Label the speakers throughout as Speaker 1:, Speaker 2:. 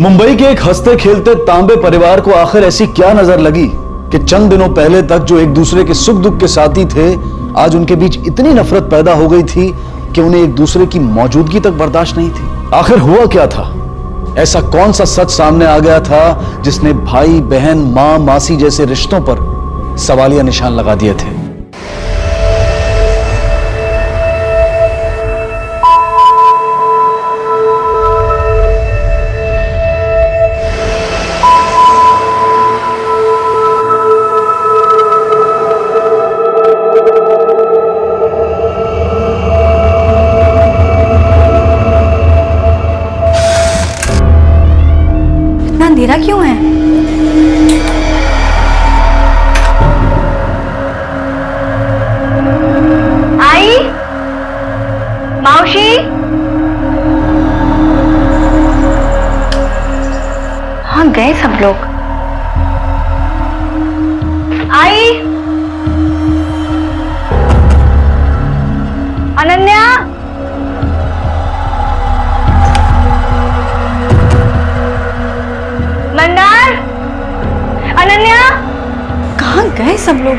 Speaker 1: मुंबई के एक हंसते खेलते तांबे परिवार को आखिर ऐसी क्या नजर लगी कि चंद दिनों पहले तक जो एक दूसरे के सुख दुख के साथी थे, आज उनके बीच इतनी नफरत पैदा हो गई थी कि उन्हें एक दूसरे की मौजूदगी तक बर्दाश्त नहीं थी। आखिर हुआ क्या था? ऐसा कौन सा सच सामने आ गया था जिसने भाई बहन मां मासी जैसे रिश्तों पर सवालिया निशान लगा दिए थे?
Speaker 2: अंधेरा क्यों है? आई मावशी, हाँ गए सब लोग। आई अनन्या, मंदार, अनन्या, कहाँ गए सब लोग?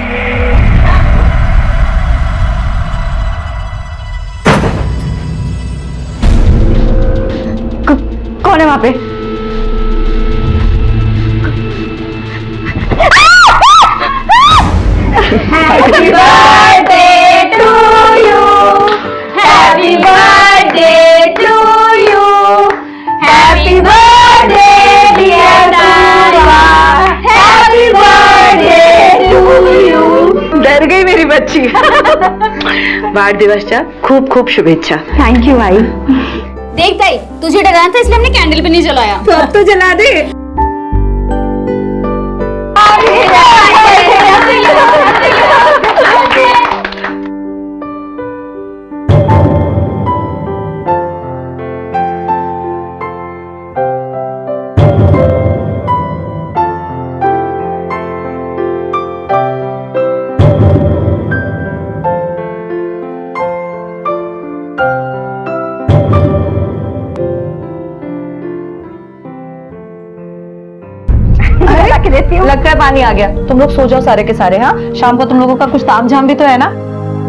Speaker 2: कौन है वहां पे? Happy birthday to you, happy birthday to you, happy birthday
Speaker 3: डर गई मेरी बच्ची। वाढदिवसच्या खूप खूप शुभेच्छा।
Speaker 2: थैंक यू भाई।
Speaker 4: देख ताई, तुझे डराना था इसलिए हमने कैंडल भी नहीं जलाया।
Speaker 3: तो अब तो जला दे।
Speaker 2: लगता है पानी आ गया। तुम लोग सो जाओ सारे के सारे। हाँ, शाम को तुम लोगों का कुछ ताम झाम भी तो है ना?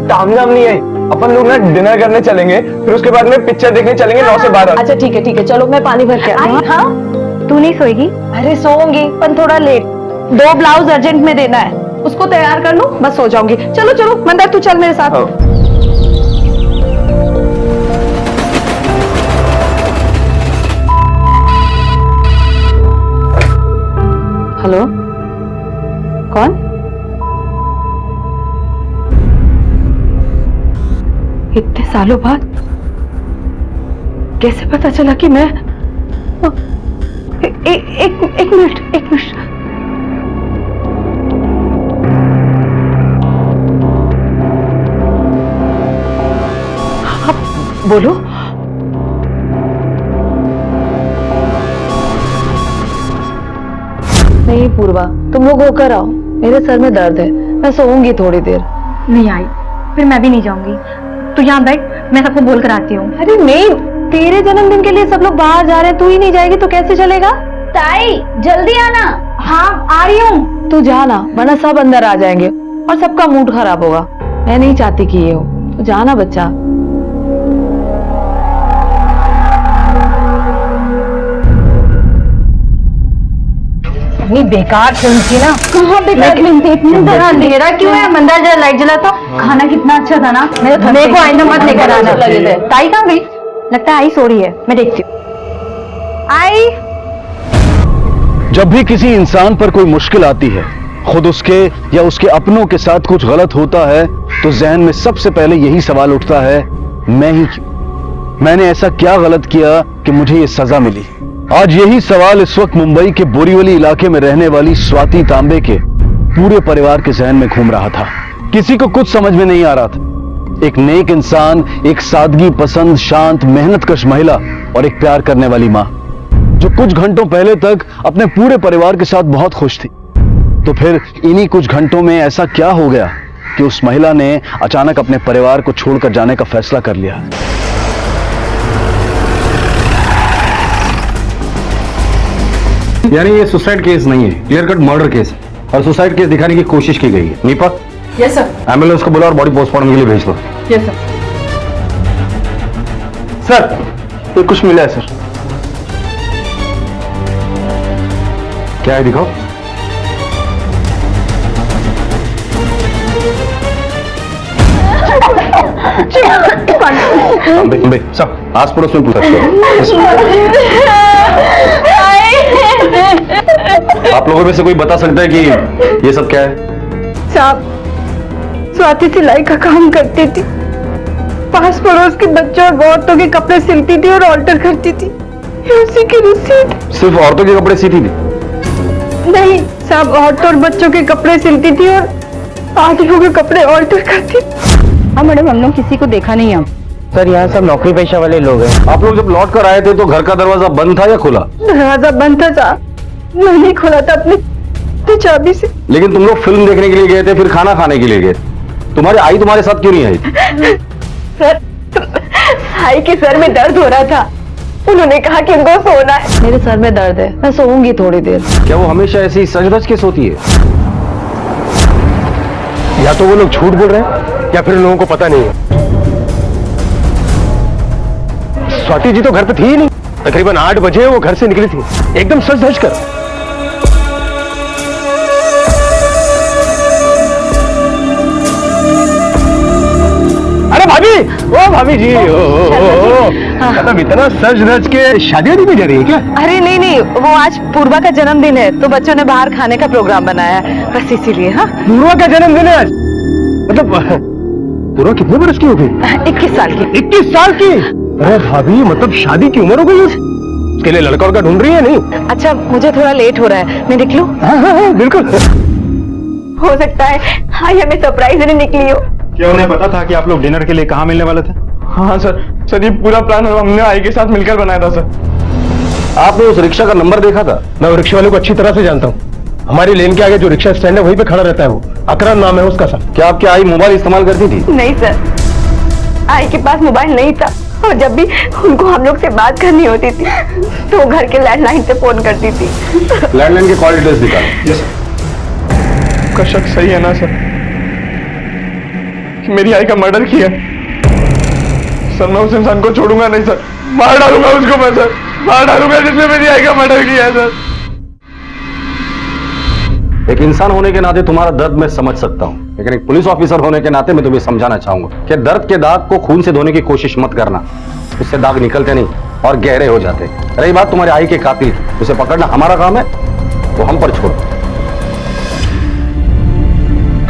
Speaker 5: ताम झाम नहीं है, अपन लोग ना डिनर करने चलेंगे, फिर उसके बाद में पिक्चर देखने चलेंगे 9 से 12।
Speaker 2: अच्छा ठीक है, चलो मैं पानी भर के आती हूँ। हाँ, तू नहीं सोएगी? अरे सोऊंगी पर थोड़ा लेट। 2 ब्लाउज अर्जेंट में देना है, उसको तैयार कर लूं, बस सो जाऊंगी। चलो चलो मंदार, तू चल मेरे साथ। हेलो, कौन? इतने सालों बाद कैसे पता चला कि मैं एक मिनट। आप बोलो। नहीं पूर्वा, तुम लोग होकर आओ, मेरे सर में दर्द है, मैं सोऊंगी थोड़ी देर।
Speaker 4: नहीं आई, फिर मैं भी नहीं जाऊंगी। तू यहाँ बैठ, मैं सबको बोल कर आती हूँ।
Speaker 2: अरे नहीं, तेरे जन्मदिन के लिए सब लोग बाहर जा रहे हैं, तू ही नहीं जाएगी तो कैसे चलेगा?
Speaker 4: ताई जल्दी आना।
Speaker 2: हाँ आ रही हूँ, तू जाना, वरना सब अंदर आ जाएंगे और सबका मूड खराब होगा। मैं नहीं चाहती कि ये हो, तो जाना बच्चा।
Speaker 3: इतनी बेकार फिल्म थी ना।
Speaker 2: कहाँ बेकार फिल्म थी? इतनी तरह अंधेरा क्यों है? मंदार जरा लाइट जलाता। खाना कितना अच्छा था ना। मेरे को आइंदा मत लेकर आना। ताई कहाँ गई? लगता है आई सो रही है, मैं देखती हूँ। आई,
Speaker 1: जब भी किसी इंसान पर कोई मुश्किल आती है, खुद उसके या उसके अपनों के साथ कुछ गलत होता है, तो जहन में सबसे पहले यही सवाल उठता है, मैं ही क्यों? मैंने ऐसा क्या गलत किया कि मुझे ये सजा मिली? आज यही सवाल इस वक्त मुंबई के बोरीवली इलाके में रहने वाली स्वाति तांबे के पूरे परिवार के जहन में घूम रहा था। किसी को कुछ समझ में नहीं आ रहा था। एक नेक इंसान, एक सादगी पसंद, शांत, मेहनतकश महिला और एक प्यार करने वाली मां, जो कुछ घंटों पहले तक अपने पूरे परिवार के साथ बहुत खुश थी। तो फिर इन्हीं कुछ घंटों में ऐसा क्या हो गया कि उस महिला ने अचानक अपने परिवार को छोड़कर जाने का फैसला कर लिया। यानी ये सुसाइड केस नहीं है, क्लियर कट मर्डर केस है और सुसाइड केस दिखाने की कोशिश की गई है। Nipah,
Speaker 3: yes sir.
Speaker 1: एम्बुलेंस को बुला और बॉडी पोस्टमार्टम के लिए भेज दो।
Speaker 3: Yes sir.
Speaker 5: सर ये कुछ मिला है सर।
Speaker 1: क्या है दिखाओ। अम्बे, सब आस पड़ोस में पूछ सकते हो। आप लोगों में से कोई बता सकता है कि ये सब क्या है?
Speaker 2: साहब, स्वाति सिलाई का काम करती थी, पास पड़ोस के बच्चों और औरतों के कपड़े सिलती थी और ऑल्टर करती थी। ये उसी की रिसीट।
Speaker 1: सिर्फ औरतों के कपड़े सीती थी?
Speaker 2: नहीं साहब, औरतों और बच्चों के कपड़े सिलती थी और आदियों के कपड़े ऑल्टर करती थी। हाँ मैडम, हम लोग किसी को देखा नहीं है।
Speaker 5: सर यहाँ सब नौकरी पेशा वाले लोग हैं।
Speaker 1: आप लोग जब लौट कर आए थे तो घर का दरवाजा बंद था या खुला?
Speaker 2: दरवाजा बंद था साहब, मैंने खोला था अपनी चाबी से।
Speaker 1: लेकिन तुम लोग फिल्म देखने के लिए गए थे, फिर खाना खाने के लिए गए। तुम्हारी आई तुम्हारे साथ क्यों नहीं आई?
Speaker 2: सर, आई के सर में दर्द हो रहा था, उन्होंने कहा कि उनको सोना है। मेरे सर में दर्द है, मैं सोऊंगी थोड़ी देर।
Speaker 1: क्या वो हमेशा ऐसी सज धज के सोती है?
Speaker 5: या तो वो लोग झूठ बोल रहे हैं या फिर लोगों को पता नहीं है। स्वाति जी तो घर पे थी ही नहीं। तकरीबन 8 बजे वो घर से निकली थी, एकदम सज धज कर। अरे भाभी, ओ भाभी जी, मतलब इतना सज धज के शादी वादी में जा रही है क्या?
Speaker 2: अरे नहीं नहीं, वो आज पूर्वा का जन्मदिन है तो बच्चों ने बाहर खाने का प्रोग्राम बनाया है, बस इसीलिए। हाँ,
Speaker 5: पूर्वा का जन्मदिन है आज? मतलब पूर्वा कितने बरस की हो गई?
Speaker 2: 21 साल की।
Speaker 5: 21 साल की? अरे भाभी, मतलब शादी की उम्र हो गई उसके लिए लड़का उड़का ढूंढ रही है? नहीं।
Speaker 2: अच्छा, मुझे थोड़ा लेट हो रहा है, मैं देख लूं?
Speaker 5: हाँ, बिल्कुल।
Speaker 2: हो सकता है आई हमें सरप्राइज देने निकली हो।
Speaker 6: क्या उन्हें पता था कि आप लोग डिनर के लिए कहाँ मिलने वाले थे?
Speaker 5: हाँ सर, ये पूरा प्लान हमने आई के साथ मिलकर बनाया था सर।
Speaker 1: आपने उस रिक्शा का नंबर देखा था?
Speaker 5: मैं रिक्शे वाले को अच्छी तरह से जानता हूँ। हमारी लेन के आगे जो रिक्शा स्टैंड है वहीं पे खड़ा रहता है वो। अकरम नाम है उसका सर।
Speaker 1: क्या आपकी आई मोबाइल इस्तेमाल करती थी?
Speaker 2: नहीं सर, आई के पास मोबाइल नहीं था और जब भी उनको हम लोग से बात करनी होती थी तो वो घर के लैंडलाइन से फोन करती थी।
Speaker 1: लैंडलाइन के कॉल डिटेल्स निकालो।
Speaker 5: यस। का शक सही है ना सर कि मेरी आई का मर्डर किया? सर मैं उस इंसान को छोड़ूंगा नहीं सर, मार डालूंगा उसको मैं सर, मार डालूंगा जिसने मेरी आई का मर्डर किया है सर।
Speaker 1: एक इंसान होने के नाते तुम्हारा दर्द मैं समझ सकता हूँ, लेकिन एक पुलिस ऑफिसर होने के नाते मैं तुम्हें समझाना चाहूंगा कि दर्द के दाग को खून से धोने की कोशिश मत करना, उससे दाग निकलते नहीं और गहरे हो जाते। रही बात तुम्हारे आई के कातिल, उसे पकड़ना हमारा काम है, वो हम पर छोड़ो।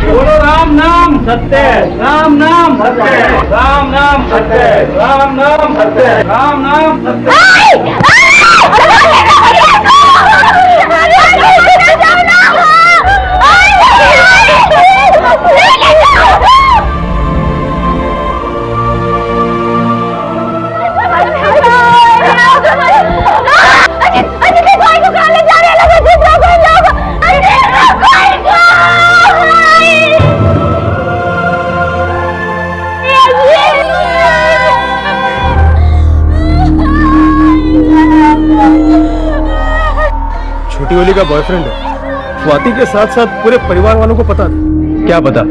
Speaker 6: बोलो राम नाम सत्य, राम नाम सत्य, राम नाम सत्य, राम नाम सत्य, राम नाम सत्य।
Speaker 5: छोटी ओली का बॉयफ्रेंड है, स्वाति के साथ साथ पूरे परिवार वालों को पता था। क्या पता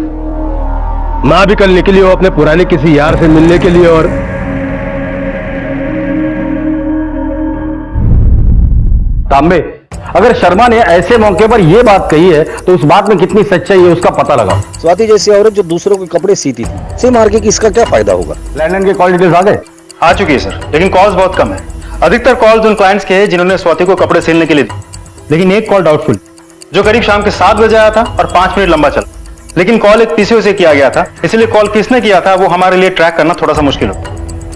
Speaker 5: माँ भी कल निकली हो अपने पुराने किसी यार से मिलने के लिए। और
Speaker 1: तांबे, अगर शर्मा ने ऐसे मौके पर यह बात कही है तो उस बात में कितनी सच्चाई है उसका पता लगाओ।
Speaker 7: स्वाति जैसी औरत जो दूसरों के कपड़े सीती थी, से मार के कि इसका क्या फायदा होगा?
Speaker 1: लैंडलाइन के कॉल डिटेल्स आ गए?
Speaker 6: आ चुकी है सर, लेकिन कॉल्स बहुत कम है। अधिकतर कॉल्स उन क्लाइंट्स के हैं जिन्होंने स्वाति को कपड़े सिलने के लिए दी, लेकिन एक कॉल डाउटफुल जो करीब शाम के 7 बजे आया था और 5 मिनट लंबा चला। लेकिन कॉल एक पीसीओ से किया गया था, इसलिए कॉल किसने किया था वो हमारे लिए ट्रैक करना थोड़ा सा मुश्किल हो।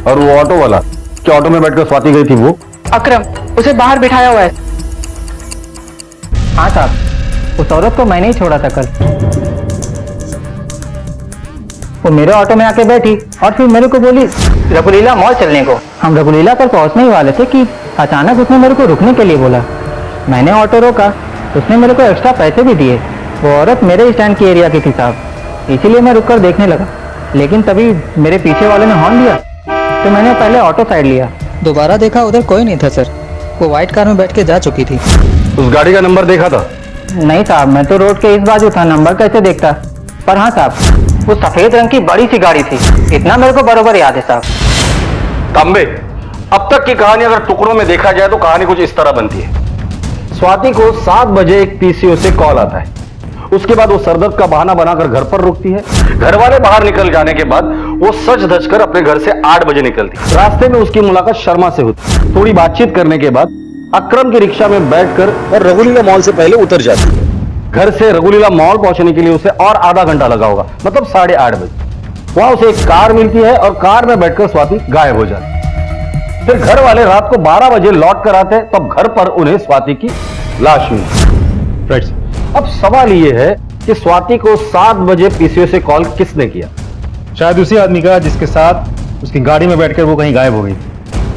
Speaker 1: और वो ऑटो वाला, क्या ऑटो में बैठकर स्वाति गई थी वो?
Speaker 3: अकरम, उसे बाहर बिठाया हुआ है। हाँ साहब, उस औरत को मैंने ही छोड़ा था कल। वो मेरे ऑटो में आके बैठी और फिर मेरे को बोली रघुलीला मॉल चलने को। हम रघुलीला पर पहुंचने ही वाले थे कि अचानक उसने मेरे को रुकने के लिए बोला। मैंने ऑटो रोका, उसने मेरे को एक्स्ट्रा पैसे भी दिए। वो औरत मेरे स्टैंड की एरिया की थी साहब, इसीलिए मैं रुककर देखने लगा। लेकिन तभी मेरे पीछे वाले ने हॉर्न दिया तो मैंने पहले ऑटो साइड लिया। दोबारा देखा, उधर कोई नहीं था सर। वो व्हाइट कार में बैठ के जा चुकी थी।
Speaker 1: उस गाड़ी का नंबर देखा था?
Speaker 3: नहीं साहब, मैं तो रोड के इस बाजू था, नंबर कैसे देखता। पर हाँ साहब, वो सफेद रंग की बड़ी सी गाड़ी थी, इतना मेरे को बरोबर याद है साहब।
Speaker 1: तांबे, अब तक की कहानी अगर टुकड़ों में देखा जाए तो कहानी कुछ इस तरह बनती है। स्वाति को 7 बजे एक पीसीओ से कॉल आता है। उसके बाद वो सरदर्द का बहाना बनाकर घर पर रुकती है। घर वाले बाहर निकल जाने के बाद वो सच धज कर अपने घर से 8 बजे निकलती है। रास्ते में उसकी मुलाकात शर्मा से होती। थोड़ी बातचीत करने के बाद अक्रम की रिक्शा में बैठकर
Speaker 7: और रघुलीला मॉल से पहले उतर जाती है।
Speaker 1: घर से रघुलीला मॉल पहुंचने के लिए उसे और आधा घंटा लगा होगा, मतलब 8:30 बजे। वहां उसे एक कार मिलती है और कार में बैठकर स्वाति गायब हो जाती है। फिर घर वाले रात को 12 बजे लौट कर आते हैं, तब घर पर उन्हें स्वाति की लाश मिली। फ्रेंड्स, अब सवाल यह है कि स्वाति को 7 बजे पीसीओ से कॉल किसने किया?
Speaker 6: शायद उसी आदमी का जिसके साथ उसकी गाड़ी में बैठकर वो कहीं गायब हो गई।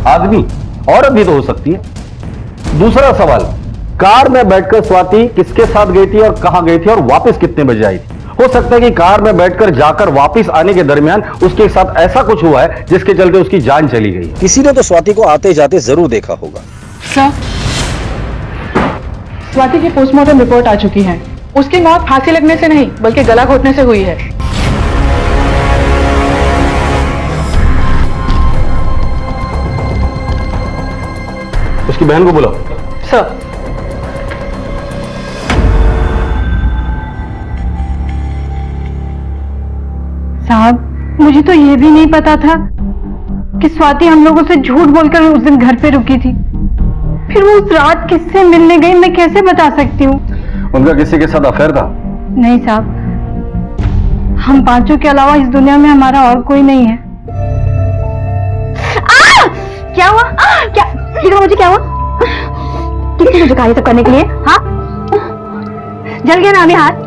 Speaker 1: आदमी, औरत भी तो हो सकती है। दूसरा सवाल, कार में बैठकर स्वाति किसके साथ गई थी और कहां गई थी और वापस कितने बजे आई थी? हो सकता है कि कार में बैठकर जाकर वापस आने के दरमियान उसके साथ ऐसा कुछ हुआ है जिसके चलते उसकी जान चली गई।
Speaker 7: किसी ने तो स्वाति को आते जाते जरूर देखा होगा।
Speaker 8: सर, स्वाति की पोस्टमार्टम रिपोर्ट आ चुकी है। उसकी मौत फांसी लगने से नहीं बल्कि गला घोटने से हुई है।
Speaker 1: उसकी बहन को बुलाओ।
Speaker 8: सर,
Speaker 2: साहब, मुझे तो ये भी नहीं पता था कि स्वाति हम लोगों से झूठ बोलकर उस दिन घर पे रुकी थी। फिर वो उस रात किससे मिलने गई, मैं कैसे बता सकती हूँ?
Speaker 1: उनका किसी के साथ अफेयर था?
Speaker 2: नहीं साहब, हम पांचों के अलावा इस दुनिया में हमारा और कोई नहीं है। क्या हुआ? क्या देखो मुझे क्या हुआ? किसने मुझे कहा ये सब करने के लिए? हाँ, जल गया ना अभी हाथ।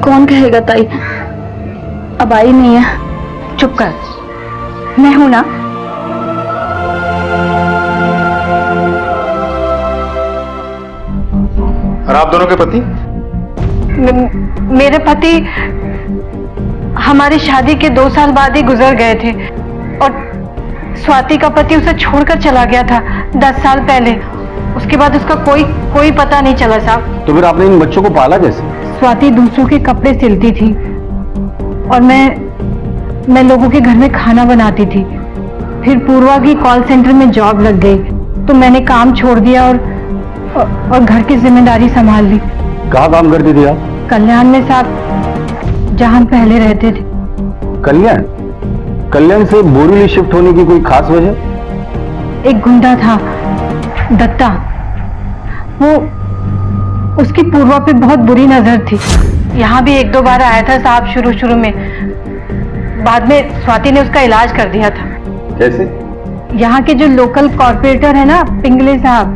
Speaker 2: कौन कहेगा ताई, अब आई नहीं है। चुप कर, मैं हूं ना।
Speaker 6: और आप दोनों के पति?
Speaker 2: मेरे पति हमारी शादी के 2 साल बाद ही गुजर गए थे और स्वाति का पति उसे छोड़कर चला गया था 10 साल पहले। उसके बाद उसका कोई पता नहीं चला साहब।
Speaker 1: तो फिर आपने इन बच्चों को पाला कैसे?
Speaker 2: स्वाति दूसरों के कपड़े सिलती थी और मैं लोगों के घर में खाना बनाती थी। फिर पूर्वा की कॉल सेंटर में जॉब लग गई तो मैंने काम छोड़ दिया और घर की जिम्मेदारी संभाल ली।
Speaker 1: कहाँ काम करती थी आप?
Speaker 2: कल्याण में साहब, जहां हम पहले रहते थे।
Speaker 1: कल्याण से बोरीवली शिफ्ट होने की कोई खास वजह?
Speaker 2: एक गुंडा था, दत्ता, वो उसकी पूर्वा पे बहुत बुरी नजर थी। यहाँ भी 1-2 बार आया था साहब शुरू में। बाद में स्वाति ने उसका इलाज कर दिया था।
Speaker 1: कैसे?
Speaker 2: यहाँ के जो लोकल कॉर्पोरेटर है ना, पिंगले साहब,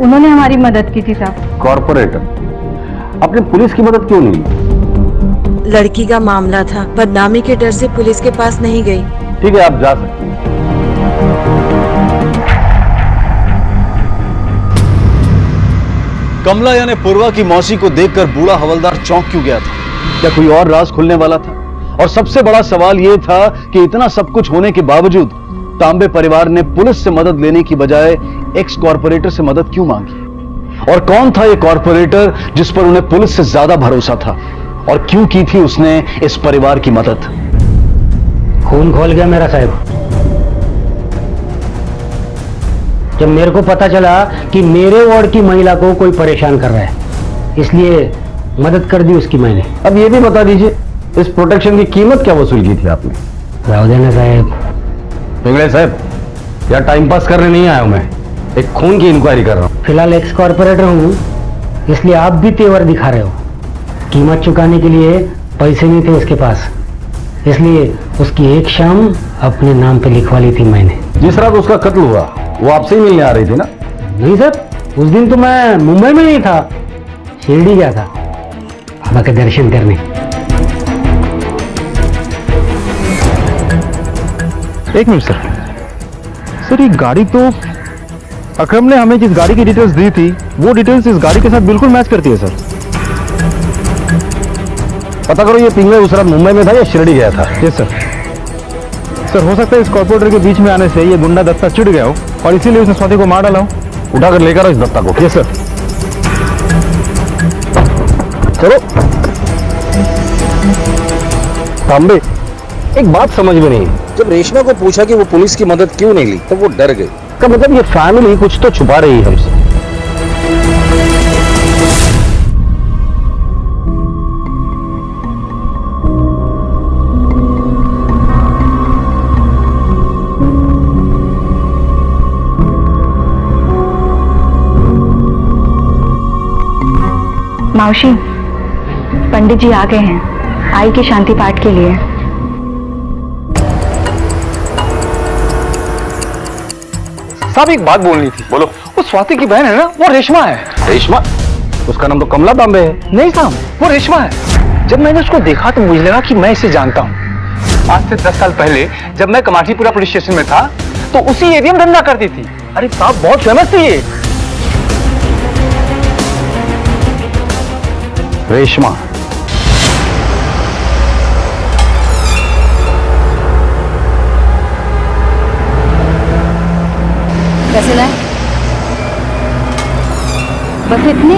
Speaker 2: उन्होंने हमारी मदद की थी साहब।
Speaker 1: कॉर्पोरेटर? आपने पुलिस की मदद क्यों नहीं ली?
Speaker 9: लड़की का मामला था, बदनामी के डर से पुलिस के पास नहीं गई।
Speaker 1: ठीक है, आप जा सकते हैं। कमला यानी पूर्वा की मौसी को देखकर बूढ़ा हवलदार चौंक क्यों गया था? क्या कोई और राज खुलने वाला था? और सबसे बड़ा सवाल यह था कि इतना सब कुछ होने के बावजूद तांबे परिवार ने पुलिस से मदद लेने की बजाय एक्स कॉर्पोरेटर से मदद क्यों मांगी? और कौन था यह कॉर्पोरेटर जिस पर उन्हें पुलिस से ज्यादा भरोसा था? और क्यों की थी उसने इस परिवार की मदद?
Speaker 3: खून खोल गया मेरा साहब जब मेरे को पता चला कि मेरे वार्ड की महिला को कोई परेशान कर रहा है, इसलिए मदद कर दी उसकी मैंने।
Speaker 1: अब ये भी बता दीजिए, इस प्रोटेक्शन की कीमत क्या वसूल की थी आपने?
Speaker 3: राव देना साहब।
Speaker 1: पिंगले साहब, यार टाइम पास करने नहीं आया हूं मैं, एक खून की इंक्वायरी कर रहा हूं।
Speaker 3: फिलहाल एक्स कॉर्पोरेटर हूँ, इसलिए आप भी तेवर दिखा रहे हो। कीमत चुकाने के लिए पैसे नहीं थे उसके पास, इसलिए उसकी एक शाम अपने नाम पे लिखवा ली थी मैंने।
Speaker 1: जिस रात उसका कत्ल हुआ वो आपसे ही मिलने आ रही थी ना?
Speaker 3: नहीं सर, उस दिन तो मैं मुंबई में नहीं था, शिरडी गया था बाबा के दर्शन करने।
Speaker 6: एक मिनट सर, ये गाड़ी तो अकरम ने हमें जिस गाड़ी की डिटेल्स दी थी वो डिटेल्स इस गाड़ी के साथ बिल्कुल मैच करती है सर।
Speaker 1: पता करो ये पिंगले उस रात मुंबई में था या शिरडी गया था?
Speaker 6: Yes sir.
Speaker 5: सर हो सकता है इस कॉर्पोरेटर के बीच में आने से ये गुंडा दत्ता चिढ़ गया हो और इसीलिए उसने स्वाति को मार डाला हो।
Speaker 1: उठाकर लेकर आओ इस दत्ता को।
Speaker 5: Yes sir.
Speaker 1: चलो। तांबे, एक बात समझ में नहीं,
Speaker 7: जब रेशमा को पूछा कि वो पुलिस की मदद क्यों नहीं ली तब वो डर गई।
Speaker 1: का मतलब ये फैमिली कुछ तो छुपा रही है हमसे।
Speaker 2: मौसी, पंडित जी आ गए हैं आई के शांति पाठ के लिए।
Speaker 6: साहब एक बात बोलनी थी। बोलो। वो स्वाति की बहन है ना, वो रेशमा है।
Speaker 1: रेशमा? उसका नाम तो कमला तांबे है।
Speaker 6: नहीं साहब, वो रेशमा है। जब मैंने उसको देखा तो मुझे लगा कि मैं इसे जानता हूँ। आज से 10 साल पहले जब मैं कमाटीपुरा पुलिस स्टेशन में था तो उसी एरिया में धंधा करती थी। अरे साहब बहुत फेमस थी ये।
Speaker 1: रेशमा?
Speaker 2: कैसे लाए? बस इतने?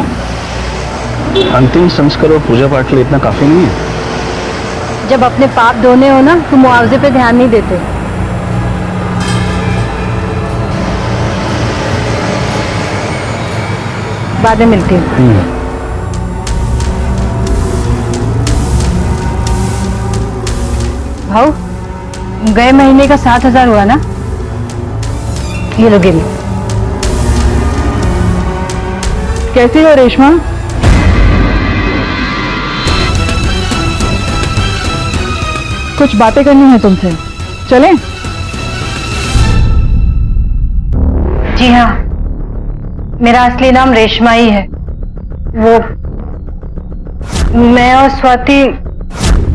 Speaker 1: अंतिम संस्कार और पूजा पाठ के लिए इतना काफी नहीं है।
Speaker 2: जब अपने पाप धोने हो ना तो मुआवजे पे ध्यान नहीं देते। बाद में मिलती हूँ। भाऊ, गए महीने का 7,000 हुआ ना? ये लो गिन।
Speaker 8: कैसी हो रेशमा? कुछ बातें करनी है तुमसे, चलें?
Speaker 2: जी हाँ, मेरा असली नाम रेशमा ही है। वो मैं और स्वाति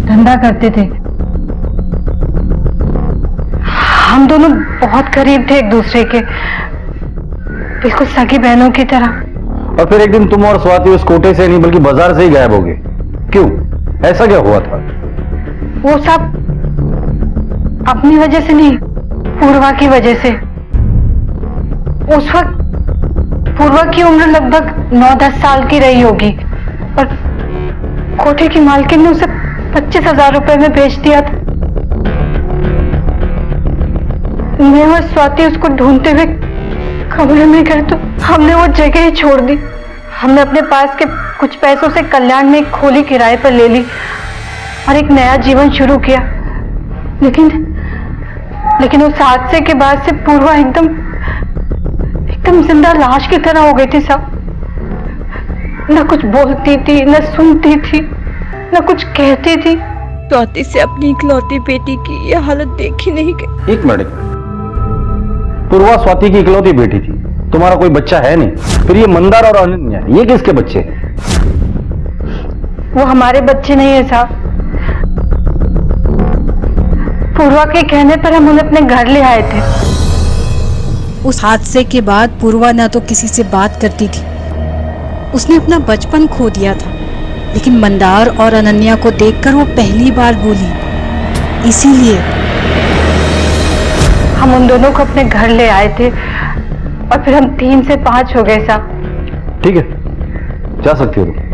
Speaker 2: धंधा करते थे। हम दोनों बहुत करीब थे एक दूसरे के, बिल्कुल सगी बहनों की तरह।
Speaker 1: और फिर एक दिन तुम और स्वाति उस कोटे से नहीं बल्कि बाजार से ही गायब हो गए। क्यों? ऐसा क्या हुआ था?
Speaker 2: वो सब अपनी वजह से नहीं, पूर्वा की वजह से। उस वक्त पूर्वा की उम्र लगभग 9-10 साल की रही होगी और कोठे की मालकिन ने उसे 25,000 रुपए में बेच दिया था। मैं और स्वाति उसको ढूंढते हुए कमरे में गए तो हमने वो जगह ही छोड़ दी। हमने अपने पास के कुछ पैसों से कल्याण में एक खोली किराए पर ले ली और एक नया जीवन शुरू किया। लेकिन उस हादसे के बाद से पूर्वा एकदम जिंदा लाश की तरह हो गई थी साहब। न कुछ बोलती थी, न सुनती थी, न कुछ कहती थी।
Speaker 9: स्वाति से अपनी इकलौती बेटी की ये हालत देखी नहीं गई।
Speaker 1: एक मिनट, पूर्वा स्वाति की इकलौती बेटी थी, तुम्हारा कोई बच्चा है नहीं। फिर ये मंदार और अनन्या, ये किसके बच्चे?
Speaker 2: वो हमारे बच्चे नहीं है साहब। पूर्वा के कहने पर हम उन्हें अपने घर ले आए थे।
Speaker 9: उस हादसे के बाद पूर्वा ना तो किसी से बात करती थी, उसने अपना बचपन खो दिया था। लेकिन मंदार और अनन्या को देखकर वो पहली बार बोली, इसीलिए
Speaker 2: हम उन दोनों को अपने घर ले आए थे और फिर हम 3 से 5 हो गए साहब।
Speaker 1: ठीक है, जा सकती हो तुम।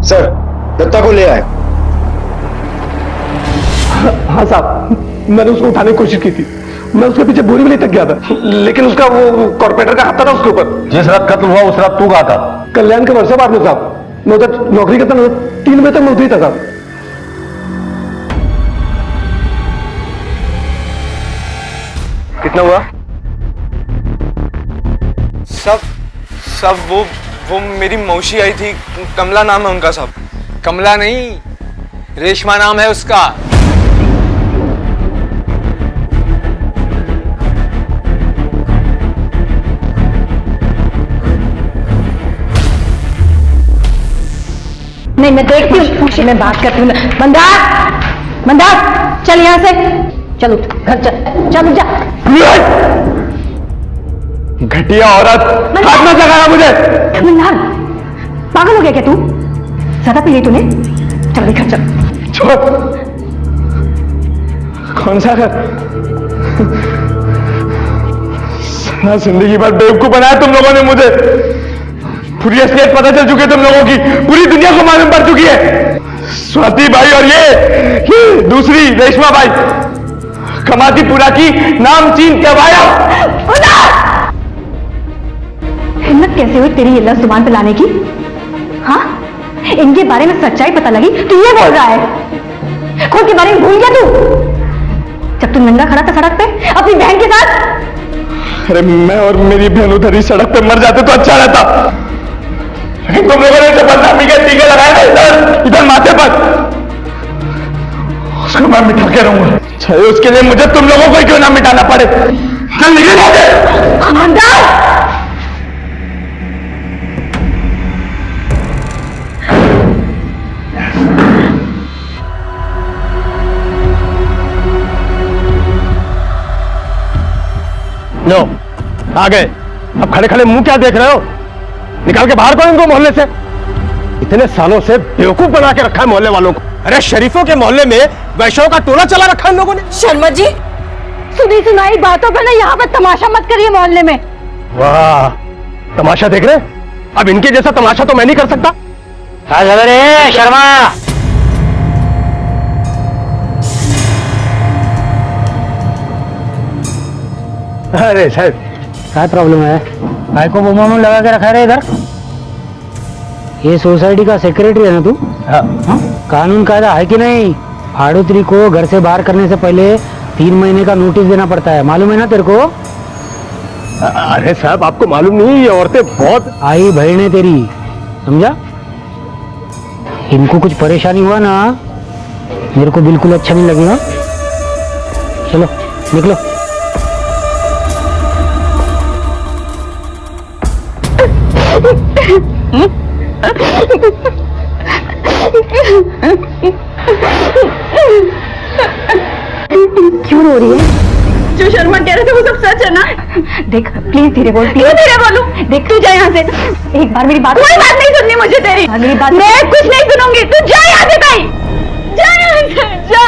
Speaker 6: सर, दत्ता को ले आए।
Speaker 5: हाँ साहब, मैंने उसको उठाने की कोशिश की थी। मैं उसके पीछे बोरी में लेकर गया था, लेकिन उसका वो कॉर्पोरेटर का हाथ था ना उसके ऊपर।
Speaker 1: जिस रात कत्ल हुआ उस रात तू कहाँ था?
Speaker 5: कल्याण के वर्षा बाद में साहब, मैं उधर नौकरी करता ना, 3 बजे तक मैं उधर ही था साहब।
Speaker 6: कितना हुआ?
Speaker 10: सब वो मेरी मौसी आई थी, कमला नाम है उनका साहब। कमला नहीं, रेशमा नाम है उसका।
Speaker 2: नहीं, मैं देखती हूँ, मैं बात करती हूँ। मंदार चल यहाँ से, चलो घर चल जा।
Speaker 5: घटिया औरत, हाथ मत लगाना मुझे।
Speaker 2: मंदार, पागल हो गया क्या तू? ज्यादा पी ली तूने? चल घर चल।
Speaker 5: छोड़। कौन सा घर? सारा जिंदगी भर बेवकूफ बनाया तुम लोगों ने मुझे। पूरी असलियत पता चल चुकी है तुम लोगों की, पूरी दुनिया को मालूम पड़ चुकी है। स्वाति भाई और ये दूसरी रेशमा भाई कमाती पूरा की नाम चीन के वाया।
Speaker 2: हिम्मत कैसे हुई तेरी ये लफ्ज़ जुबान पे लाने की? हाँ, इनके बारे में सच्चाई पता लगी तो ये बोल रहा है। खुद के बारे में भूल गया तू? जब तू नंगा खड़ा था सड़क पे अपनी बहन के साथ।
Speaker 5: अरे मैं और मेरी बहन उधर ही सड़क पे मर जाते तो अच्छा रहता, लेकिन तुम लोगों ने जो बदनामी के टीके लगाए ना इधर इधर माथे पर, उसको मैं मिटा के रहूंगा, चाहे उसके लिए मुझे तुम लोगों को ही क्यों ना मिटाना पड़े। चल निकल जाते। लो आ गए, अब खड़े खड़े मुंह क्या देख रहे हो? निकाल के बाहर करो इनको मोहल्ले से। इतने सालों से बेवकूफ बना के रखा है मोहल्ले वालों को। अरे शरीफों के मोहल्ले में वैश्यों का टोला चला रखा है इन लोगों ने।
Speaker 2: शर्मा जी, सुनी सुनाई बातों पर ना यहाँ पर तमाशा मत करिए मोहल्ले में।
Speaker 5: वाह, तमाशा देख रहे? अब इनके जैसा तमाशा तो मैं नहीं कर सकता।
Speaker 3: अरे शर्मा,
Speaker 5: अरे साहब
Speaker 3: क्या प्रॉब्लम है? भाई को बोमा में लगा के रखा है इधर। ये सोसाइटी का सेक्रेटरी है ना तू? हाँ। कानून कायदा है कि नहीं? आड़ोतरी को घर से बाहर करने से पहले 3 महीने का नोटिस देना पड़ता है, मालूम है ना तेरे को?
Speaker 5: अरे साहब आपको मालूम नहीं, ये औरतें बहुत
Speaker 3: आई बहन है तेरी, समझा? इनको कुछ परेशानी हुआ ना, मेरे को बिल्कुल अच्छा नहीं लगेगा। चलो निकलो।
Speaker 2: क्यों रो रही है? जो शर्मा कह रहे थे वो सब सच है ना? देख प्लीज धीरे बोल। क्यों धीरे बोलूं? देख तू जा यहाँ से, एक बार मेरी बात। कोई बात नहीं सुननी मुझे तेरी। मेरी बात मैं कुछ नहीं सुनूंगी, तू जा यहाँ से भाई, जा यहाँ से जा।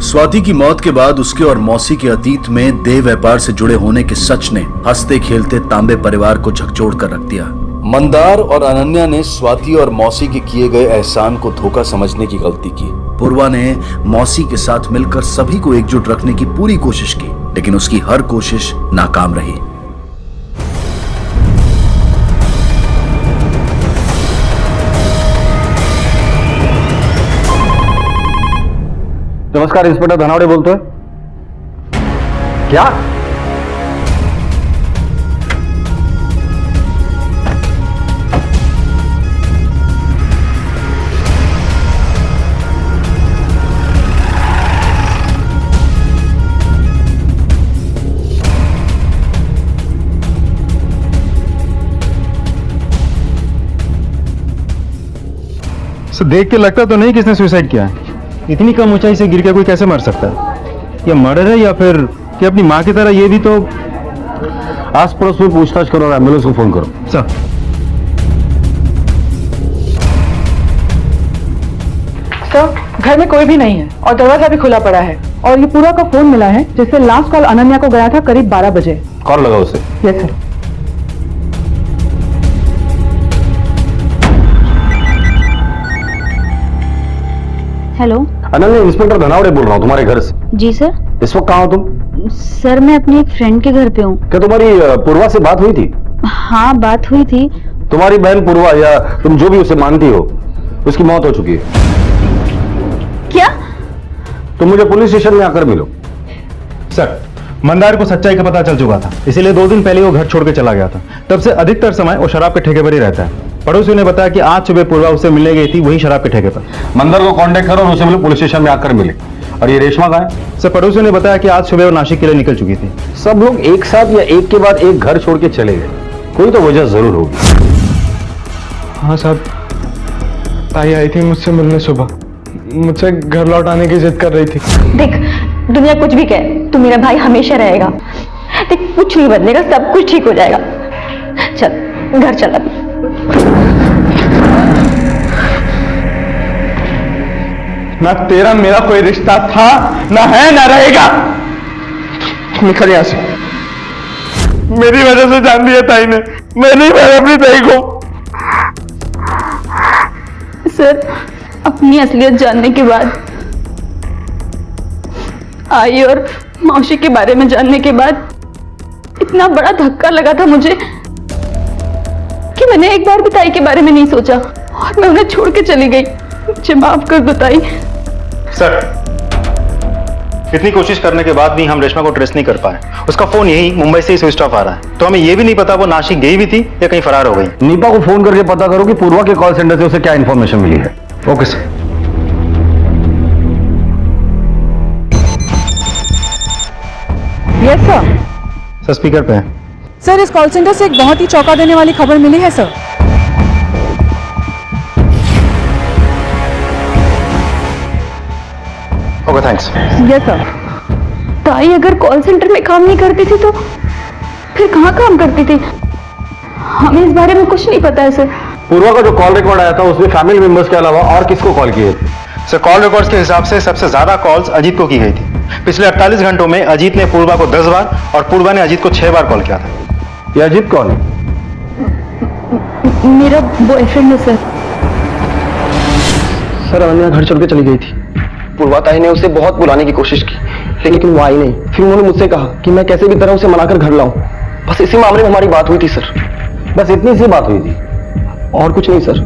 Speaker 1: स्वाति की मौत के बाद उसके और मौसी के अतीत में देह व्यापार से जुड़े होने के सच ने हंसते खेलते तांबे परिवार को झकझोर कर रख दिया। मंदार और अनन्या ने स्वाति और मौसी के किए गए एहसान को धोखा समझने की गलती की। पूर्वा ने मौसी के साथ मिलकर सभी को एकजुट रखने की पूरी कोशिश की, लेकिन उसकी हर कोशिश नाकाम रही।
Speaker 5: नमस्कार, इंस्पेक्टर धनावड़े बोलते हैं। क्या? देख के लगता तो नहीं किसने सुसाइड किया है। इतनी कम ऊंचाई से गिर के कोई कैसे मर सकता है? ये मर्डर है या फिर कि अपनी माँ की तरह ये भी तो। आस पड़ोस में पूछताछ करो और एम्बुलेंस को फोन करो। सर
Speaker 8: घर में कोई भी नहीं है और दरवाजा भी खुला पड़ा है, और ये पूरा का फोन मिला है जिससे लास्ट कॉल अनन्या को गया था करीब 12 बजे।
Speaker 5: कॉल लगा उसे।
Speaker 8: Yes sir.
Speaker 2: Hello
Speaker 1: Ananya, inspector Dhanawade बोल रहा हूँ तुम्हारे घर से।
Speaker 2: जी सर।
Speaker 1: इस वक्त कहाँ हो तुम?
Speaker 2: सर मैं अपनी एक फ्रेंड के घर पे हूँ।
Speaker 1: क्या तुम्हारी पूर्वा से बात हुई थी?
Speaker 2: हाँ बात हुई थी।
Speaker 1: तुम्हारी बहन पूर्वा, या तुम जो भी उसे मानती हो, उसकी मौत हो चुकी है।
Speaker 2: क्या?
Speaker 1: तुम मुझे पुलिस स्टेशन में आकर मिलो।
Speaker 5: सर, मंदार को सच्चाई का पता चल चुका था, इसीलिए 2 दिन पहले वो घर छोड़ के चला गया था। तब से अधिकतर समय वो शराब के ठेके पर ही रहता है। पड़ोसियों ने बताया कि आज सुबह पूर्वा उससे मिलने गई थी, वही शराब के ठेके पर।
Speaker 1: मंदार को कांटेक्ट करो और उसे मिलो, पुलिस स्टेशन में आकर मिले। और ये रेशमा कहाँ है?
Speaker 5: सर, पड़ोसियों ने बताया कि आज सुबह वो नासिक के लिए निकल चुकी थी।
Speaker 1: सब लोग एक साथ या एक के बाद एक घर छोड़ के चले गए, कोई तो वजह जरूर होगी।
Speaker 5: हाँ साहब, ताई आई थी मुझसे मिलने सुबह, मुझसे घर लौट आने की जिद कर रही थी।
Speaker 2: देख
Speaker 4: दुनिया कुछ भी कहे, तू मेरा भाई हमेशा रहेगा। देख, कुछ नहीं बदलेगा, सब कुछ ठीक हो जाएगा। चल घर चल अब।
Speaker 5: ना तेरा मेरा कोई रिश्ता था, ना है, ना रहेगा। निकल यहां से। मेरी वजह से जान दिया ताई ने। मैं नहीं मारा अपनी ताई को।
Speaker 4: सर, अपनी असलियत जानने के बाद, आई और मौसी के बारे में जानने के बाद इतना बड़ा धक्का लगा था मुझे कि मैंने एक बार भी ताई के बारे में नहीं सोचा और मैं उन्हें छोड़ के चली गई। मुझे माफ कर दो ताई।
Speaker 6: सर, इतनी कोशिश करने के बाद भी हम रेशमा को ट्रेस नहीं कर पाए। उसका फोन यही मुंबई से ही स्विच ऑफ आ रहा है, तो हमें यह भी नहीं पता वो नासिक गई भी थी या कहीं फरार हो गई।
Speaker 1: नीपा को फोन करके पता करो कि पूर्वा के कॉल सेंटर से उसे क्या इंफॉर्मेशन मिली है। Okay sir.
Speaker 8: Yes sir.
Speaker 6: Sir speaker पे है।
Speaker 8: सर, इस कॉल सेंटर से एक बहुत ही चौंका देने वाली खबर मिली है sir.
Speaker 6: Okay, thanks.
Speaker 8: Yes sir.
Speaker 4: ताई अगर कॉल सेंटर में काम नहीं करती थी तो फिर कहाँ काम करती थी? हमें इस बारे में कुछ नहीं पता है सर।
Speaker 1: पूर्वा का जो कॉल रिकॉर्ड आया था उसमें फैमिली मेंबर्स के अलावा और किसको कॉल किए थे?
Speaker 6: सर, कॉल रिकॉर्ड्स के हिसाब से सबसे ज्यादा कॉल्स अजीत को की गई थी। पिछले 48 घंटों में अजीत ने पूर्वा को 10 बार और पूर्वा ने अजीत को 6 बार कॉल किया था।
Speaker 1: ये अजीत कौन है?
Speaker 4: मेरा बॉयफ्रेंड है सर।
Speaker 3: सर, अनन्या घर छोड़ के चली गई थी। पूर्वा ताई ने उसे बहुत बुलाने की कोशिश की, लेकिन वो आई नहीं। फिर उन्होंने मुझसे कहा कि मैं कैसे भी तरह उसे मनाकर घर लाऊं। बस इसी मामले में हमारी बात हुई थी सर।
Speaker 1: बस इतनी सी बात हुई थी
Speaker 3: और कुछ नहीं सर।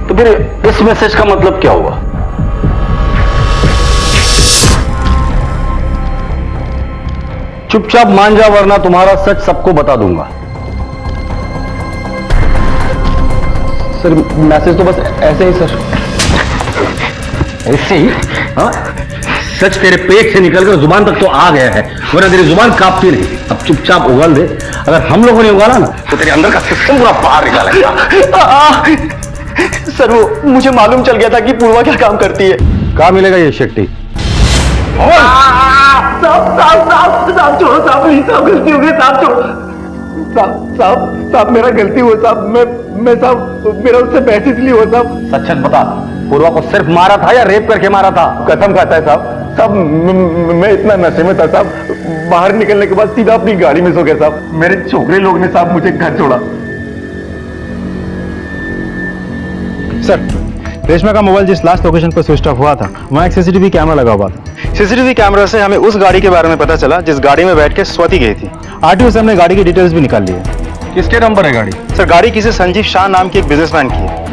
Speaker 1: तो फिर इस मैसेज का मतलब क्या हुआ? चुपचाप मान जा वरना तुम्हारा सच सबको बता दूंगा।
Speaker 3: सर, मैसेज तो बस ऐसे ही सर।
Speaker 1: ऐसे ही? हाँ? सच तेरे पेट से निकलकर जुबान तक तो आ गया है, वरना तेरी जुबान कांपती नहीं। अब चुपचाप उगल दे। अगर हम लोगों ने उगाला ना तो तेरे अंदर का सिस्टम पूरा बाहर निकालेगा।
Speaker 3: सर, वो मुझे मालूम चल गया था कि पूर्वा क्या काम करती है।
Speaker 1: कहाँ मिलेगा ये शेट्टी?
Speaker 5: साहब छोड़ो साहब, प्लीज साहब, गलती हो गई साहब, छोड़ो साहब, मेरा गलती हुआ साहब। मैं साहब, मेरा उससे बहस इसलिए हुआ साहब।
Speaker 1: सच सच बता, पूर्वा को सिर्फ मारा था या रेप करके मारा था?
Speaker 5: कसम खाता है साहब। मैं इतना नशे में था साहब, बाहर निकलने के बाद सीधा अपनी गाड़ी में सो गया साहब। मेरे छोकरे लोग ने साहब मुझे घर छोड़ा।
Speaker 6: सर, रेशमा का मोबाइल जिस लास्ट लोकेशन पर स्विच ऑफ हुआ था वहां एक सीसीटीवी कैमरा लगा हुआ था। सीसीटीवी कैमरा से हमें उस गाड़ी के बारे में पता चला जिस गाड़ी में बैठ के स्वाति गई थी। आरटीओ से हमने गाड़ी की डिटेल्स भी निकाल ली है।
Speaker 1: किसके नंबर है गाड़ी?
Speaker 6: सर, गाड़ी किसी संजीव शाह नाम के एक बिजनेसमैन की है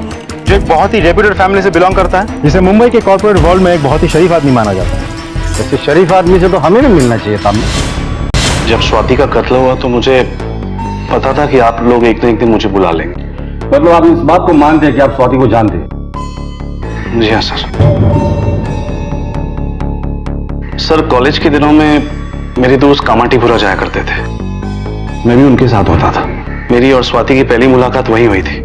Speaker 6: जो एक बहुत ही रेप्यूटेड फैमिली से बिलोंग करता है, जिसे मुंबई के कॉर्पोरेट वर्ल्ड में एक बहुत ही शरीफ आदमी माना जाता है।
Speaker 1: ऐसे शरीफ आदमी से तो हमें भी मिलना चाहिए था।
Speaker 7: जब स्वाति का कत्ल हुआ तो मुझे पता था कि आप लोग एक न एक दिन मुझे बुला लेंगे।
Speaker 1: मतलब आप इस बात को मानते हैं कि आप स्वाति को जानते हैं?
Speaker 7: जी हाँ सर। सर, कॉलेज के दिनों में मेरे दोस्त कामाटीपुरा जाया करते थे। मैं भी उनके साथ होता था। मेरी और स्वाति की पहली मुलाकात वहीं हुई थी।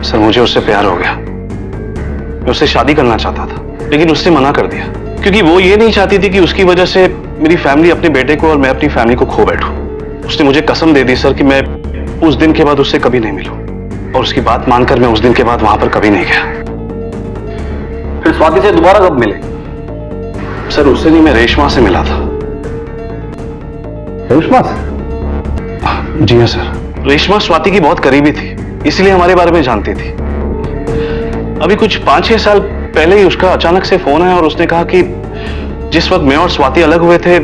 Speaker 7: सर, मुझे उससे प्यार हो गया। मैं उससे शादी करना चाहता था, लेकिन उसने मना कर दिया क्योंकि वो ये नहीं चाहती थी कि उसकी वजह से मेरी फैमिली अपने बेटे को और मैं अपनी फैमिली को खो बैठूं। उसने मुझे कसम दे दी सर कि मैं उस दिन के बाद उससे कभी नहीं मिलूं, और उसकी बात मानकर मैं उस दिन के बाद वहां पर कभी नहीं गया।
Speaker 1: फिर स्वाति से दोबारा कब मिले?
Speaker 7: सर, उससे नहीं, मैं रेशमा से मिला था।
Speaker 1: रेशमा से?
Speaker 7: जी हाँ सर। रेशमा स्वाति की बहुत करीबी थी, इसलिए हमारे बारे में जानती थी। अभी कुछ 5-6 साल पहले ही उसका अचानक से फोन आया और उसने कहा कि जिस वक्त मैं और स्वाति अलग हुए थे,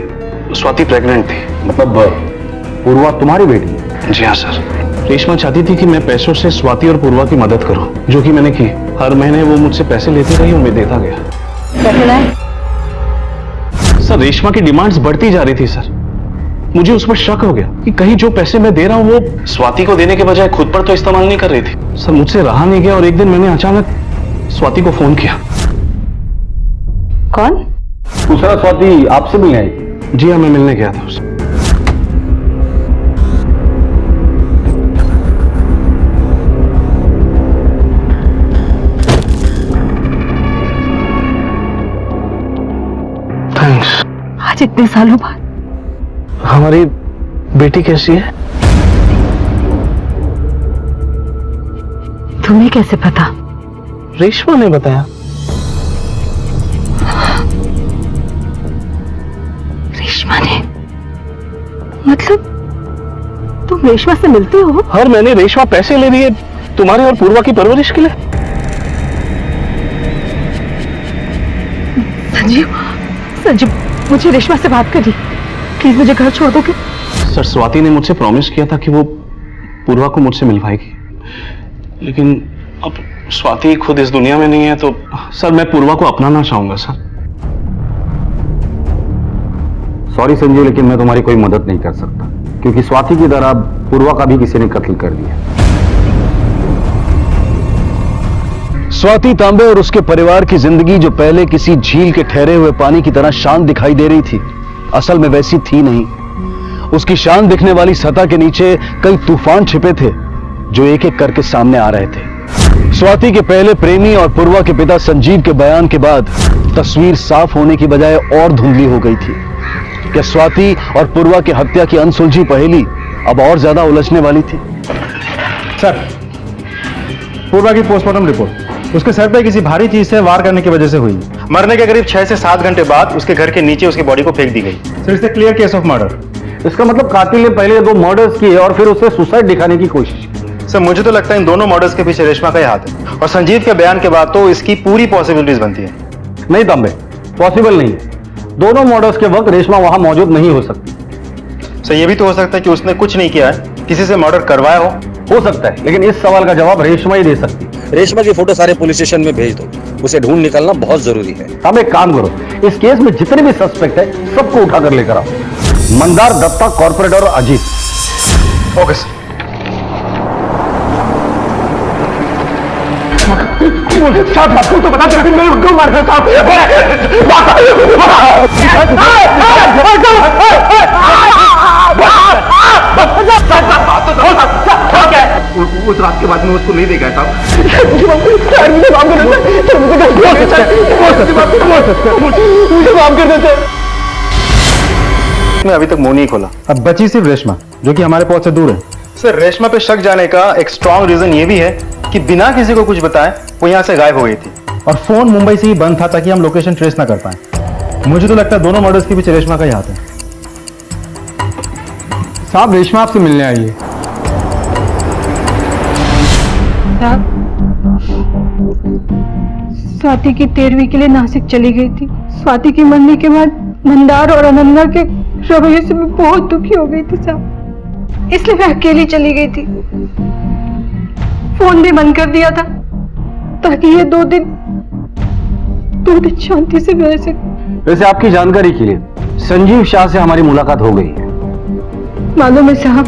Speaker 7: स्वाति प्रेग्नेंट थी।
Speaker 1: मतलब पूर्वा तुम्हारी बेटी है?
Speaker 7: जी हाँ सर। रेशमा चाहती थी कि मैं पैसों से स्वाति और पूर्वा की मदद करूं, जो कि मैंने की। हर महीने वो मुझसे पैसे लेती रही और मैं देता गया। सर, रेशमा की डिमांड्स बढ़ती जा रही थी सर। मुझे उस पर शक हो गया कि कहीं जो पैसे मैं दे रहा हूं वो स्वाति को देने के बजाय खुद पर तो इस्तेमाल नहीं कर रही थी। सर, मुझसे रहा नहीं गया और एक दिन मैंने अचानक स्वाति को फोन किया।
Speaker 4: कौन?
Speaker 1: दूसरा स्वाति आपसे मिलने आई थी?
Speaker 7: जी हाँ, मैं मिलने गया था उससे।
Speaker 2: आज इतने सालों बाद।
Speaker 7: हमारी बेटी कैसी है?
Speaker 2: तुम्हें कैसे पता?
Speaker 7: रेशमा ने बताया।
Speaker 2: रेशमा ने? मतलब तुम रेशमा से मिलते हो?
Speaker 7: हर महीने रेशमा पैसे ले रही है तुम्हारे और पूर्वा की परवरिश के लिए।
Speaker 2: संजीव, मुझे रेशमा से बात करी, प्लीज मुझे घर छोड़ दोगे?
Speaker 7: सर, स्वाति ने मुझसे प्रॉमिस किया था कि वो पूर्वा को मुझसे मिलवाएगी, लेकिन अब स्वाति खुद इस दुनिया में नहीं है, तो सर मैं पूर्वा को अपनाना चाहूंगा सर।
Speaker 1: सॉरी संजीव, लेकिन मैं तुम्हारी कोई मदद नहीं कर सकता, क्योंकि स्वाति की तरह पूर्वा का भी किसी ने कत्ल कर दिया। स्वाति तांबे और उसके परिवार की जिंदगी, जो पहले किसी झील के ठहरे हुए पानी की तरह शांत दिखाई दे रही थी, असल में वैसी थी नहीं। उसकी शांत दिखने वाली सतह के नीचे कई तूफान छिपे थे, जो एक एक करके सामने आ रहे थे। स्वाति के पहले प्रेमी और पूर्वा के पिता संजीव के बयान के बाद तस्वीर साफ होने की बजाय और धुंधली हो गई थी। क्या स्वाति और पूर्वा की हत्या की अनसुलझी पहेली अब और ज्यादा उलझने वाली थी?
Speaker 6: सर, पूर्वा की पोस्टमार्टम रिपोर्ट उसके सर पे किसी भारी चीज से वार करने की वजह से हुई। मरने के करीब 6 से 7 घंटे बाद उसके घर के नीचे उसकी बॉडी को फेंक दी गई। Sir, it's a clear case of murder.
Speaker 1: इसका मतलब कातिल ने पहले 2 मर्डर्स किए और फिर उसे सुसाइड दिखाने की कोशिश की।
Speaker 6: सर, मुझे तो लगता है इन दोनों मर्डर्स के पीछे रेशमा का ही हाथ है, और संजीव के बयान के बाद तो इसकी पूरी पॉसिबिलिटीज बनती है।
Speaker 1: नहीं तांबे, पॉसिबल नहीं। दोनों मर्डर्स के वक्त रेशमा वहां मौजूद नहीं हो सकती।
Speaker 6: सर, ये भी तो हो सकता है कि उसने कुछ नहीं किया है, किसी से मर्डर करवाया हो
Speaker 1: सकता है, लेकिन इस सवाल का जवाब रेशमा ही दे सकती है।
Speaker 11: रेशमा की फोटो सारे पुलिस स्टेशन में भेज दो, उसे ढूंढ निकालना बहुत जरूरी है।
Speaker 1: हम एक काम करो, इस केस में जितने भी सस्पेक्ट है सबको उठाकर लेकर आओ। मंदार, दत्ता, कॉर्पोरेटर और अजीत।
Speaker 6: Okay sir.
Speaker 5: साहब, आपको तो बता दें, मैं क्यों मार रहा उस रात के बाद में उसको नहीं देखा था।
Speaker 6: मैं अभी तक मुंह नहीं खोला। अब बची सिर्फ रेशमा, जो कि हमारे पहुंच से दूर है। सर, रेशमा पे शक जाने का एक स्ट्रॉन्ग रीजन ये भी है कि बिना किसी को कुछ बताए वो यहाँ से गायब हो गई थी, और फोन मुंबई से ही बंद था ताकि हम लोकेशन ट्रेस ना कर पाए। मुझे तो लगता है दोनों मर्डर्स के पीछे रेशमा का ही हाथ है। साहब, रेशमा आपसे मिलने आई है।
Speaker 2: स्वाति की 13वीं के लिए नासिक चली गई थी। स्वाति की मरने के बाद मंदार और अनन्या के रवैये से मैं बहुत दुखी हो गई थी साहब, इसलिए मैं अकेली चली गई थी। फोन भी बंद कर दिया था ताकि ये 2 दिन शांति से रह सके।
Speaker 1: वैसे आपकी जानकारी के लिए संजीव शाह से हमारी मुलाकात हो गई है।
Speaker 2: मालूम है साहब,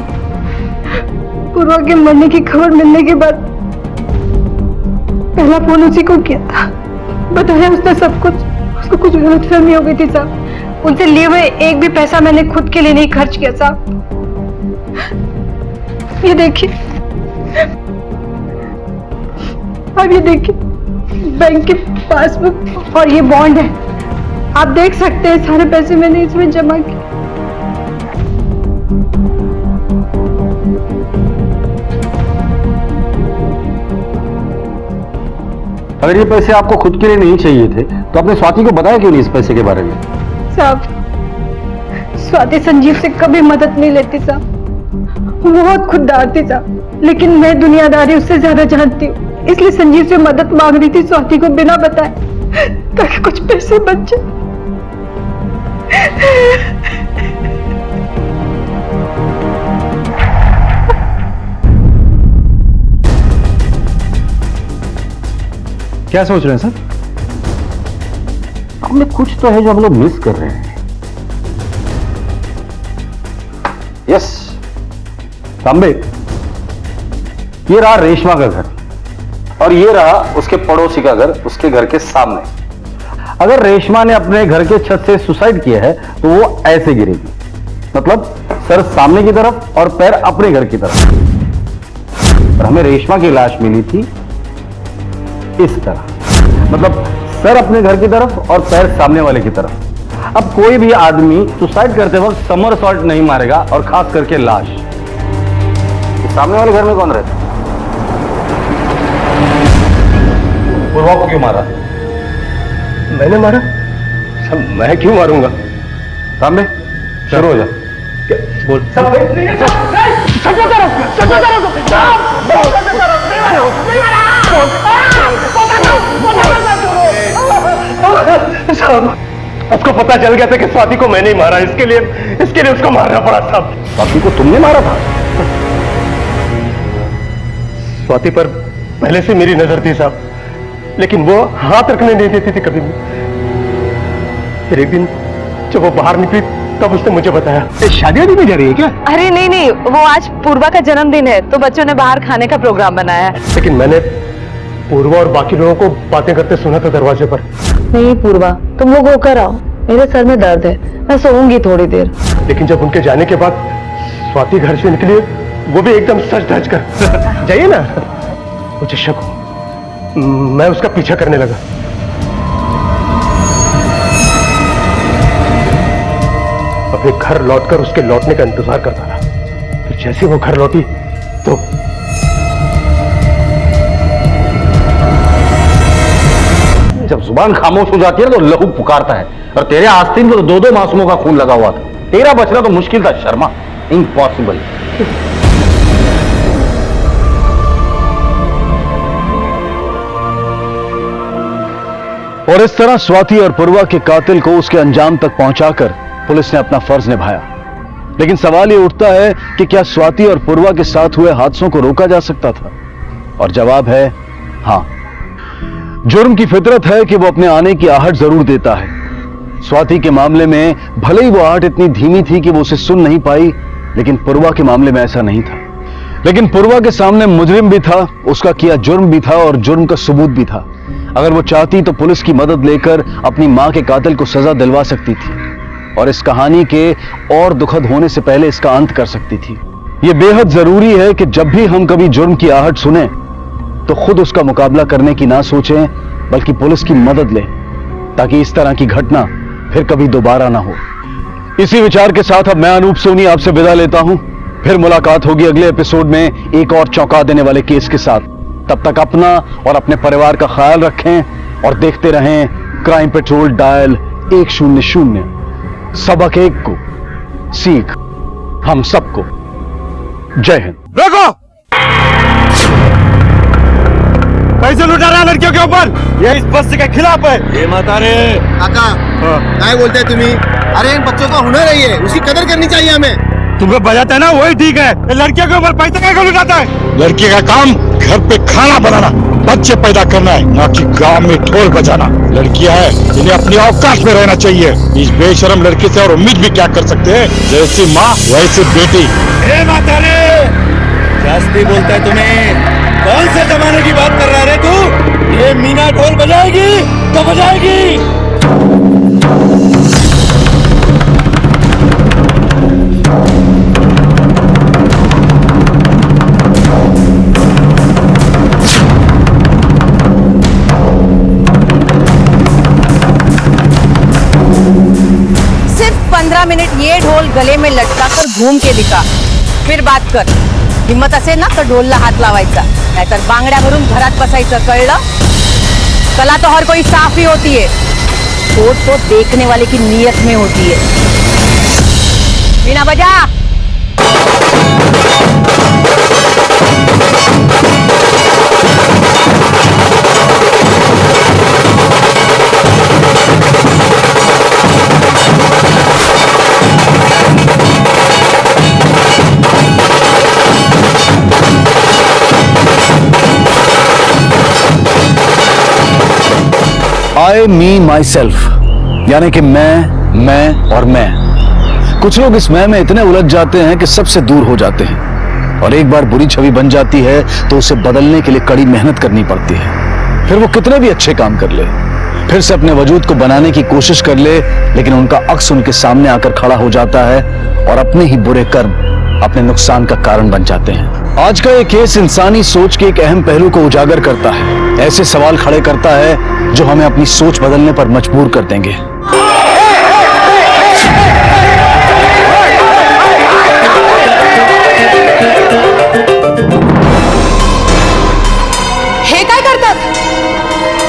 Speaker 2: पूर्वा के मरने की खबर मिलने के बाद पहला फोन उसी को किया था। बताया उसने सब कुछ। उसको कुछ गलतफहमी हो गई थी साहब। उनसे लिए हुए एक भी पैसा मैंने खुद के लिए नहीं खर्च किया साहब। ये देखिए, अब ये देखिए, बैंक की पासबुक और ये बॉन्ड है। आप देख सकते हैं सारे पैसे मैंने इसमें जमा किए।
Speaker 1: अगर ये पैसे आपको खुद के लिए नहीं चाहिए थे तो आपने स्वाति को बताया क्यों नहीं इस पैसे के बारे में?
Speaker 2: साहब, स्वाति संजीव से कभी मदद नहीं लेती साहब। वो बहुत खुददार थी साहब, लेकिन मैं दुनियादारी उससे ज्यादा जानती हूँ, इसलिए संजीव से मदद मांग रही थी स्वाति को बिना बताए, ताकि कुछ पैसे बच जाए।
Speaker 6: क्या सोच रहे हैं सर?
Speaker 1: हमने कुछ तो है जो हम लोग मिस कर रहे हैं। यस तांबे, ये रहा रेशमा का घर और ये रहा उसके पड़ोसी का घर, उसके घर के सामने। अगर रेशमा ने अपने घर के छत से सुसाइड किया है तो वो ऐसे गिरेगी, मतलब सर सामने की तरफ और पैर अपने घर की तरफ। और हमें रेशमा की लाश मिली थी इस तरह, मतलब सर अपने घर की तरफ और पैर सामने वाले की तरफ। अब कोई भी आदमी सुसाइड करते वक्त समरसॉल्ट नहीं मारेगा, और खास करके लाश। सामने वाले घर में कौन रहता? पूर्वा को क्यों मारा?
Speaker 5: मैंने मारा? सब मैं क्यों मारूंगा?
Speaker 1: सामने शुरू हो जा। बोल।
Speaker 5: उसको पता चल गया था कि स्वाति को मैंने ही मारा, इसके लिए उसको मारना पड़ा साहब।
Speaker 1: स्वाति को तुमने मारा था?
Speaker 5: स्वाति पर पहले से मेरी नजर थी साहब, लेकिन वो हाथ रखने नहीं देती थी कभी भी। फिर एक दिन जब वो बाहर निकली तब उसने मुझे बताया।
Speaker 1: शादी भी जा रही है क्या?
Speaker 2: अरे नहीं, वो आज पूर्वा का जन्मदिन है तो बच्चों ने बाहर खाने का प्रोग्राम बनाया है।
Speaker 5: लेकिन मैंने पूर्वा और बाकी लोगों को बातें करते सुना था दरवाजे पर।
Speaker 2: नहीं पूर्वा, तुम लोग होकर आओ, मेरे सर में दर्द है, मैं सोऊंगी थोड़ी देर।
Speaker 5: लेकिन जब उनके जाने के बाद स्वाति घर से निकली, वो भी एकदम सच धज कर। जाइए ना। मुझे शक हो, मैं उसका पीछा करने लगा। अपने घर लौटकर उसके लौटने का इंतजार करता रहा। फिर जैसे वो घर लौटी तो
Speaker 1: जब जुबान खामोश हो जाती है तो लहू पुकारता है, और तेरे आस्तीन को तो 2-2 मासूमों का खून लगा हुआ था। तेरा बचना तो मुश्किल था शर्मा, इम्पॉसिबल। और इस तरह स्वाति और पूर्वा के कातिल को उसके अंजाम तक पहुंचाकर पुलिस ने अपना फर्ज निभाया। लेकिन सवाल ये उठता है कि क्या स्वाति और पूर्वा के साथ हुए हादसों को रोका जा सकता था? और जवाब है हां। जुर्म की फितरत है कि वो अपने आने की आहट जरूर देता है। स्वाति के मामले में भले ही वो आहट इतनी धीमी थी कि वो उसे सुन नहीं पाई, लेकिन पूर्वा के मामले में ऐसा नहीं था। लेकिन पूर्वा के सामने मुजरिम भी था, उसका किया जुर्म भी था, और जुर्म का सबूत भी था। अगर वो चाहती तो पुलिस की मदद लेकर अपनी मां के कातिल को सजा दिलवा सकती थी, और इस कहानी के और दुखद होने से पहले इसका अंत कर सकती थी। यह बेहद जरूरी है कि जब भी हम कभी जुर्म की आहट सुने तो खुद उसका मुकाबला करने की ना सोचें, बल्कि पुलिस की मदद लें, ताकि इस तरह की घटना फिर कभी दोबारा ना हो। इसी विचार के साथ अब मैं अनूप सोनी आपसे विदा लेता हूं। फिर मुलाकात होगी अगले एपिसोड में एक और चौंका देने वाले केस के साथ। तब तक अपना और अपने परिवार का ख्याल रखें और देखते रहें क्राइम पेट्रोल डायल 100। सबक एक को सीख हम सबको। जय हिंद।
Speaker 5: रोको! कैसे लुटा रहा है लड़कियों के ऊपर? ये इस बस्ती के खिलाफ है।
Speaker 11: ये माता रे
Speaker 12: काका, क्या बोलते हैं तुम्ही? अरे इन बच्चों का हुनर है, ये उसकी कदर करनी चाहिए हमें।
Speaker 5: तुमको बजाता है ना, वही ठीक है। लड़कियों के ऊपर पैसे क्या लुटाता है?
Speaker 11: लड़की का काम घर पे खाना बनाना, बच्चे पैदा करना है, ना कि गांव में ढोल बजाना। लड़कियां है जिन्हें अपनी औकात में रहना चाहिए। इस बेशरम लड़की से और उम्मीद भी क्या कर सकते हैं? जैसी माँ वैसी बेटी।
Speaker 5: माता रे, जास्ती बोलता है तुम्हें। कौन से जमाने की बात कर रहा है रे तू? ये मीना ढोल बजाएगी तो बजाएगी।
Speaker 2: सिर्फ 15 मिनट ये ढोल गले में लटका कर घूम के दिखा, फिर बात कर। हिम्मत असेल ना तर ढोलला हात लावायचा, नाहीतर बांगड्या भरून घरात बसायचं, कळलं? कला तो हर कोई साफ ही होती है, चोट तो देखने वाले की नीयत में होती है। वीणा बजा।
Speaker 1: आई मी माई सेल्फ, यानी कि मैं और मैं। कुछ लोग इस मैं में इतने उलझ जाते हैं कि सबसे दूर हो जाते हैं, और एक बार बुरी छवि बन जाती है तो उसे बदलने के लिए कड़ी मेहनत करनी पड़ती है। फिर वो कितने भी अच्छे काम कर ले, फिर से अपने वजूद को बनाने की कोशिश कर ले, लेकिन उनका अक्स उनके सामने आकर खड़ा हो जाता है, और अपने ही बुरे कर्म अपने नुकसान का कारण बन जाते हैं। आज का ये केस इंसानी सोच के एक अहम पहलू को उजागर करता है, ऐसे सवाल खड़े करता है जो हमें अपनी सोच बदलने पर मजबूर कर देंगे।
Speaker 2: हे काय करतात?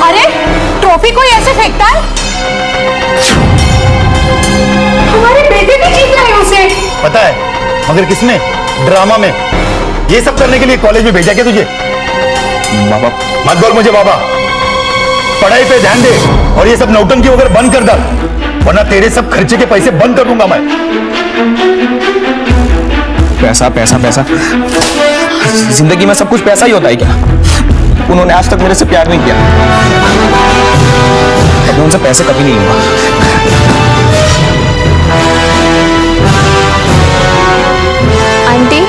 Speaker 2: अरे ट्रॉफी कोई ऐसे फेंकता है? हमारे बेटे भी जीत रहे हैं उसे।
Speaker 6: पता है, मगर किसने? ड्रामा में। ये सब करने के लिए कॉलेज में भेजा क्या तुझे? बाबा मत बोल मुझे बाबा, पढ़ाई पे ध्यान दे और ये सब नौटंकी वगैरह बंद कर डाल, वरना तेरे सब खर्चे के पैसे बंद कर दूंगा मैं।
Speaker 10: पैसा पैसा पैसा, जिंदगी में सब कुछ पैसा ही होता है क्या? उन्होंने आज तक मेरे से प्यार नहीं किया, मैं उनसे पैसे कभी नहीं लूंगा।
Speaker 4: आंटी,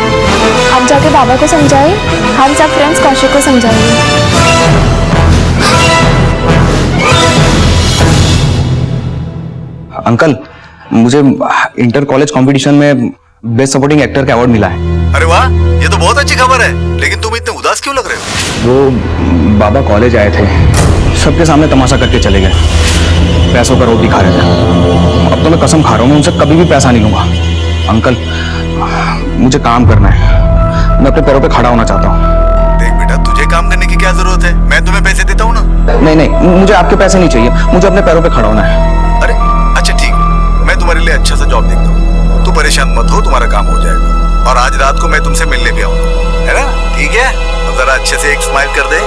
Speaker 4: आप जाके बाबा को समझाइए, हम सब फ्रेंड्स कौशिक को समझाएंगे।
Speaker 10: अंकल, मुझे इंटर कॉलेज कंपटीशन में बेस्ट सपोर्टिंग एक्टर का अवार्ड मिला है।
Speaker 6: अरे वाह, ये तो बहुत अच्छी खबर है, लेकिन तुम इतने उदास क्यों लग रहे हो?
Speaker 10: वो बाबा कॉलेज आए थे, सबके सामने तमाशा करके चले गए, पैसों का रोटी दिखा रहे थे। अब तो मैं कसम खा रहा हूँ, मैं उनसे कभी भी पैसा नहीं लूंगा। अंकल, मुझे काम करना है, मैं अपने पैरों पे खड़ा होना चाहता हूँ।
Speaker 6: देख बेटा, तुझे काम करने की क्या जरूरत है? मैं तुम्हें पैसे देता हूँ ना।
Speaker 10: नहीं नहीं, मुझे आपके पैसे नहीं चाहिए, मुझे अपने पैरों पे खड़ा होना है।
Speaker 6: अरे अच्छा ठीक है, मैं तुम्हारे लिए अच्छा सा जॉब देखता हूँ, तू परेशान मत हो, तुम्हारा काम हो जाएगा। और आज रात को मैं तुमसे मिलने भी आऊंगा, है ना? ठीक है, अब जरा अच्छे से एक स्माइल कर दे।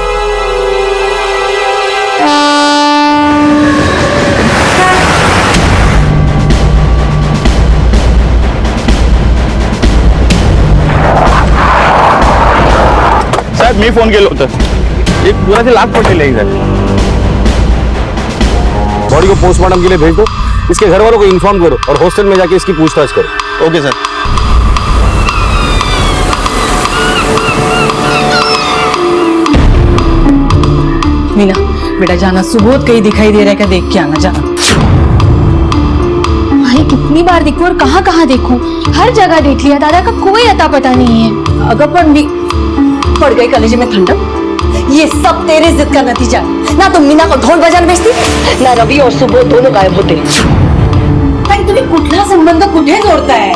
Speaker 5: साहेब मी फोन केलं होतं, एक पुराचे लाख पडलेले आहे इधर। बॉडी को पोस्टमार्टम के लिए भेज दो, इसके घर वालों को इन्फॉर्म करो और हॉस्टल में जाके इसकी पूछताछ करो। Okay sir.
Speaker 8: मीना बेटा जाना, सुबोध कहीं दिखाई दे रहा है क्या? देख के आना, जाना।
Speaker 4: भाई कितनी बार देखूं और कहाँ कहाँ देखूं, हर जगह देख लिया, दादा का कोई अता पता नहीं है।
Speaker 2: अगर पड़ गई कलेजे में ठंडक। ये सब तेरे जिद का नतीजा है। ना तुम मीना को ढोल बजाने भेजती, ना रवि और सुबोध दोनों गायब होते। ताई तुम्हें कुठला संबंध कुठे जोड़ता है?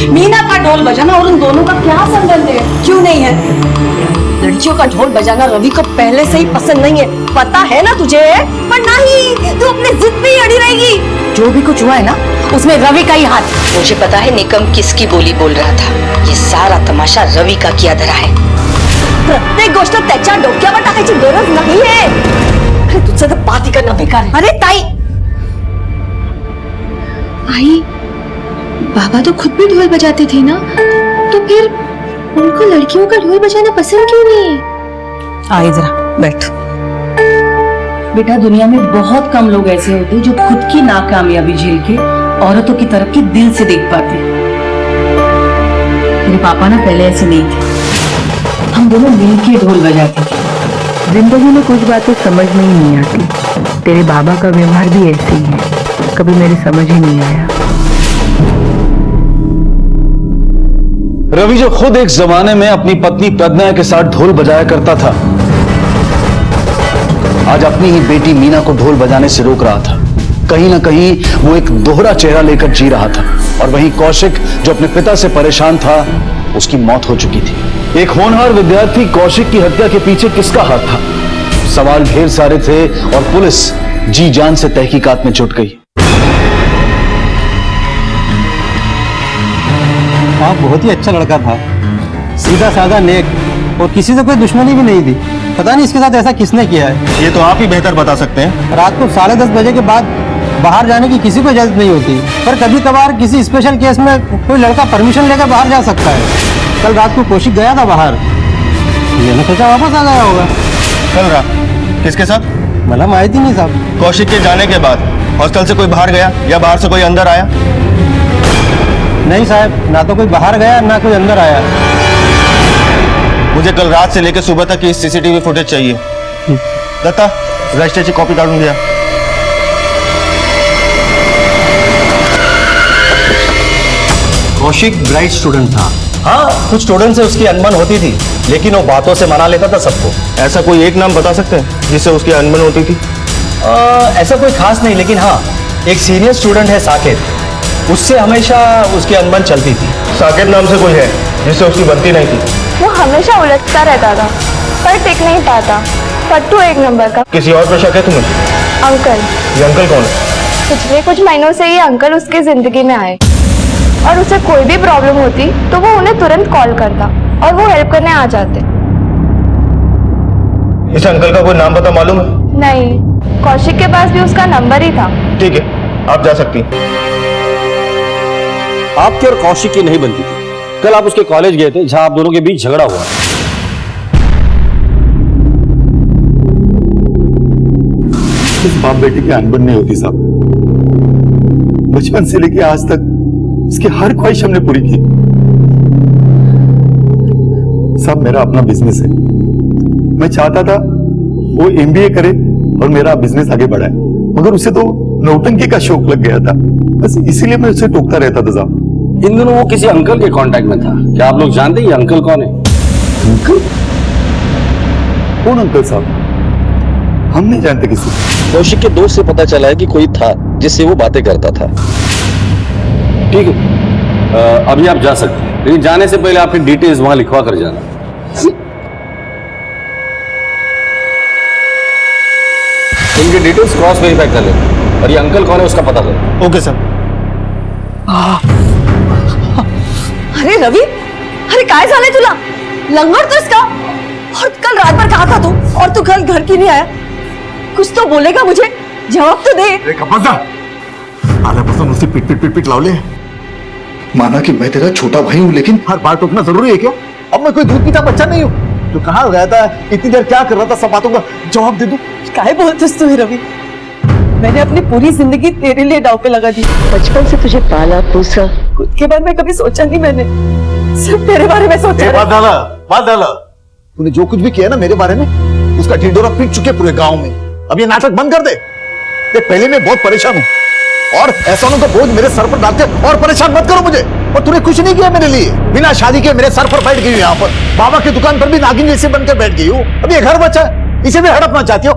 Speaker 2: मीना का ढोल बजाना और उन दोनों का क्या संबंध है? क्यों नहीं है? लड़कियों का ढोल बजाना रवि को पहले से ही पसंद नहीं है, पता है ना तुझे? पर नहीं, तू अपने जिद पे ही अड़ी रहेगी। जो भी कुछ हुआ है ना, उसमें रवि का ही हाथ।
Speaker 13: मुझे पता है निकम किसकी बोली बोल रहा था। ये सारा तमाशा रवि का किया धरा है।
Speaker 2: प्रत्येक गोष्ट त्याच्या डोक्यावर टाकायची गरज नाही है। अरे तुझसे तो बात ही करना बेकार है। अरे ताई,
Speaker 4: आई बाबा तो खुद भी ढोल बजाते थे ना, तो फिर उनको लड़कियों का ढोल बजाना पसंद क्यों नहीं है?
Speaker 8: आइए जरा बैठ। बेटा, दुनिया में बहुत कम लोग ऐसे होते हैं जो खुद की नाकामयाबी झेल के औरतों की तरक्की दिल से देख पाते हैं। मेरे पापा ना पहले ऐसे नहीं थे, हम दोनों मिलके ढोल बजाते थे।
Speaker 14: जिंदगी में कुछ बातें समझ में ही नहीं आती। तेरे बाबा का व्यवहार भी ऐसे ही है, कभी मेरी समझ ही नहीं आया।
Speaker 1: रवि जो खुद एक जमाने में अपनी पत्नी प्रज्ञा के साथ ढोल बजाया करता था, आज अपनी ही बेटी मीना को ढोल बजाने से रोक रहा था। कहीं ना कहीं वो एक दोहरा चेहरा लेकर जी रहा था। और वहीं कौशिक जो अपने पिता से परेशान था, उसकी मौत हो चुकी थी। एक होनहार विद्यार्थी कौशिक की हत्या के पीछे किसका हाथ था? सवाल ढेर सारे थे और पुलिस जी जान से तहकीकात में जुट गई।
Speaker 3: आप बहुत ही अच्छा लड़का था, सीधा साधा नेक, और किसी से कोई दुश्मनी भी नहीं थी। पता नहीं इसके साथ ऐसा किसने किया है।
Speaker 6: ये तो आप ही बेहतर बता सकते हैं।
Speaker 3: रात को 10:30 बजे के बाद बाहर जाने की किसी को इजाजत नहीं होती, पर कभी कभार किसी स्पेशल केस में कोई लड़का परमिशन लेकर बाहर जा सकता है। कल रात को कौशिक गया था बाहर, मैंने सोचा वापस आ गया होगा।
Speaker 6: कल रात किसके साथ?
Speaker 3: मला माहिती नहीं साहब।
Speaker 6: कौशिक के जाने के बाद हॉस्टल से कोई बाहर गया या बाहर से कोई अंदर आया?
Speaker 3: नहीं साहब, ना तो कोई बाहर गया ना कोई अंदर आया।
Speaker 6: मुझे कल रात से लेकर सुबह तक की सीसीटीवी फुटेज चाहिए। दत्ता, रजिस्टर की कॉपी काढून दिया।
Speaker 3: कौशिक ब्राइट स्टूडेंट था। हाँ, कुछ स्टूडेंट से उसकी अनबन होती थी, लेकिन वो बातों से मना लेता था सबको।
Speaker 6: ऐसा कोई एक नाम बता सकते हैं जिससे उसकी अनबन होती थी?
Speaker 3: ऐसा कोई खास नहीं, लेकिन हाँ, एक सीनियर स्टूडेंट है साकेत,
Speaker 6: उससे हमेशा उसकी अनबन चलती थी। साकिब नाम से कोई है जिससे उसकी बनती नहीं थी।
Speaker 2: वो हमेशा उलझता रहता था पर टिक नहीं पाता। पट्टू एक नंबर का।
Speaker 6: किसी और पर शक है तुम्हें?
Speaker 2: अंकल।
Speaker 6: ये अंकल कौन है?
Speaker 2: पिछले कुछ महीनों से ये अंकल उसकी जिंदगी में आए और उसे कोई भी प्रॉब्लम होती तो वो उन्हें तुरंत कॉल करता और वो हेल्प करने आ जाते।
Speaker 6: इस अंकल का कोई नाम पता मालूम है?
Speaker 2: नहीं, कौशिक के पास भी उसका नंबर ही था।
Speaker 6: ठीक है, आप जा सकती हैं।
Speaker 1: आपकी और कौशिक की नहीं बनती थी। कल आप उसके कॉलेज गए थे जहां आप दोनों के बीच झगड़ा हुआ।
Speaker 11: इस बाप बेटी की अनबन नहीं होती साहब। बचपन से लेके आज तक उसकी हर ख्वाहिश हमने पूरी की। सब मेरा अपना बिजनेस है। मैं चाहता था वो एमबीए करे और मेरा बिजनेस आगे बढ़ाए, मगर उसे तो नौटंकी का शौक लग गया था। बस इसीलिए मैं उसे टोकता रहता था साहब।
Speaker 1: इन दिनों वो किसी अंकल के कांटेक्ट में था। क्या आप लोग जानते हैं ये अंकल कौन है?
Speaker 11: अंकल? कौन अंकल साहब? हम नहीं जानते किसी।
Speaker 1: कौशिक के दोस्त से पता चला है कि कोई था जिससे वो बातें करता था। ठीक है, अभी आप जा सकते हैं, लेकिन जाने से पहले आपकी डिटेल्स वहां लिखवा कर जाना। इनकी डिटेल्स क्रॉस वेरीफाई कर लेना और ये अंकल कौन है उसका पता करो।
Speaker 6: Okay sir.
Speaker 8: अरे रवि, अरे काय झालंय तुला? लंगडतोस का? और कल रात भर कहा था तू? और तू कल घर क्यों नहीं आया? कुछ तो बोलेगा मुझे, जवाब तो दे।
Speaker 11: आल्यापासून उससे पिट लावले। माना कि मैं तेरा छोटा भाई हूँ, लेकिन हर बार टोकना जरूरी है क्या? अब मैं कोई दूध पीता बच्चा नहीं हूँ। तो कहाँ गया था इतनी देर, क्या कर रहा था, सब बातों का जवाब दे दूं।
Speaker 8: काय बोलतोस तू रवि? मैंने अपनी पूरी जिंदगी तेरे लिए दांव पे लगा दी। बचपन से तुझे पाला पोसा, खुद के बारे में कभी सोचा नहीं मैंने, सिर्फ तेरे बारे में सोचा।
Speaker 11: बात डाला। तूने जो कुछ भी किया ना मेरे बारे में, उसका ढिंडोरा पीट चुके पूरे गांव में। अब ये नाटक बंद कर दे। पहले मैं बहुत परेशान हूँ और एहसानों का बोझ मेरे सर पर डालते और परेशान मत करो मुझे। और तूने कुछ नहीं किया मेरे लिए। बिना शादी के मेरे सर पर बैठ गई हूँ यहाँ पर। बाबा की दुकान पर भी नागिन जैसे बनकर बैठ गई हूँ। अब ये घर बचा है, इसे भी हड़पना चाहती हो?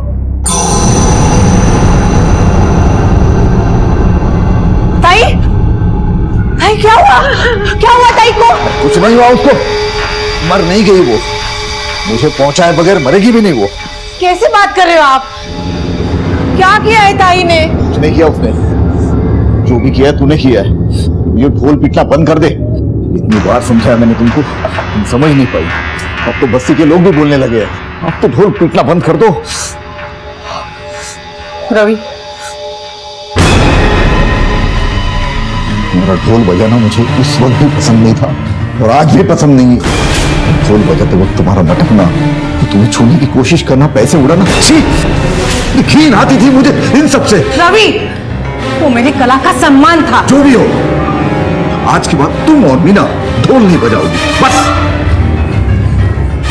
Speaker 8: ताई, ताई क्या हुआ? क्या हुआ ताई को?
Speaker 11: कुछ नहीं हुआ उसको, मर नहीं गई वो। मुझे पहुंचाए बगैर मरेगी भी नहीं वो।
Speaker 8: कैसे बात कर रहे हो आप? क्या किया है ताई ने?
Speaker 11: कुछ नहीं किया उसने। जो भी किया तूने किया है। ये ढोल पीटना बंद कर दे। इतनी बार समझाया मैंने तुमको, तुम समझ नहीं पाई। अब तो बस्ती के लोग भी बोलने लगे हैं। अब तो ढोल पीटना बंद कर दो।
Speaker 8: रवि,
Speaker 11: मेरा ढोल बजाना मुझे उस वक्त भी पसंद नहीं था और आज भी पसंद नहीं है। ढोल बजाते वक्त तुम्हारा मटकना, तुम्हें छूने की कोशिश करना, पैसे उड़ाना, घिन आती थी मुझे इन सब से।
Speaker 8: रवि, वो मेरी कला का सम्मान था।
Speaker 11: जो भी हो, आज के बाद तुम और मीना ढोल नहीं बजाओगी, बस।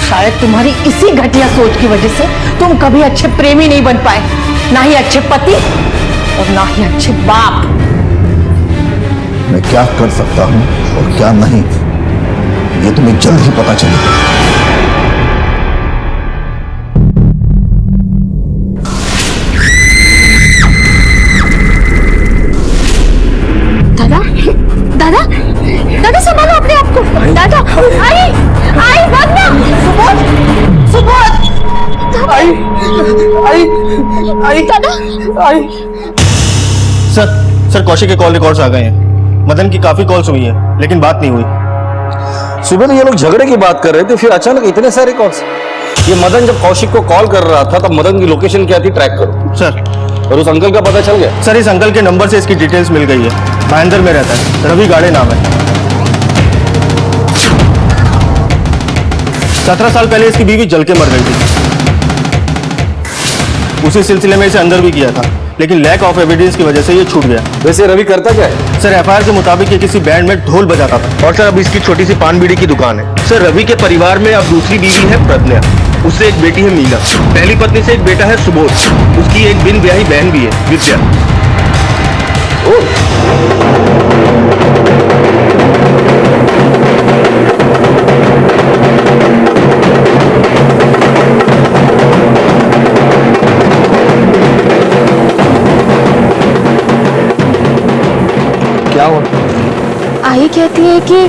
Speaker 8: शायद तुम्हारी इसी घटिया सोच की वजह से तुम कभी अच्छे प्रेमी नहीं बन पाए, ना ही अच्छे पति और ना ही अच्छे बाप।
Speaker 11: मैं क्या कर सकता हूं और क्या नहीं, ये तुम्हें जल्द ही पता चलेगा।
Speaker 2: दादा, दादा संभालो अपने आप को। दादा, आई भागना। सुबोध, आई दादा।
Speaker 6: सर कौशिक के कॉल रिकॉर्ड्स आ गए हैं। मदन की काफी कॉल्स हुई है लेकिन बात नहीं हुई।
Speaker 1: सुबह ये लोग झगड़े की बात कर रहे थे, फिर अचानक इतने सारे कॉल्स। ये मदन जब कौशिक को कॉल कर रहा था तब मदन की लोकेशन क्या थी ट्रैक करो
Speaker 6: सर।
Speaker 1: और उस अंकल का पता चल गया?
Speaker 6: सर इस अंकल के नंबर से इसकी डिटेल्स मिल गई है। महेंद्र में रहता है, रवि गाड़े नाम है। 17 साल पहले इसकी बीवी जल के मर गई थी। उसी सिलसिले में इसे अंदर भी किया था लेकिन लैक ऑफ एविडेंस की वजह से ये छूट गया।
Speaker 1: वैसे रवि करता क्या है?
Speaker 6: सर एफआईआर के मुताबिक ये किसी बैंड में ढोल बजाता था। और सर अब इसकी छोटी सी पान बीड़ी की दुकान है।
Speaker 5: सर रवि के परिवार में अब दूसरी बीवी है प्रज्ञा, उससे एक बेटी है मीना, पहली पत्नी से एक बेटा है सुबोध, उसकी एक बिन ब्याही बहन भी है विद्या।
Speaker 1: क्या हुआ?
Speaker 2: आई कहती है कि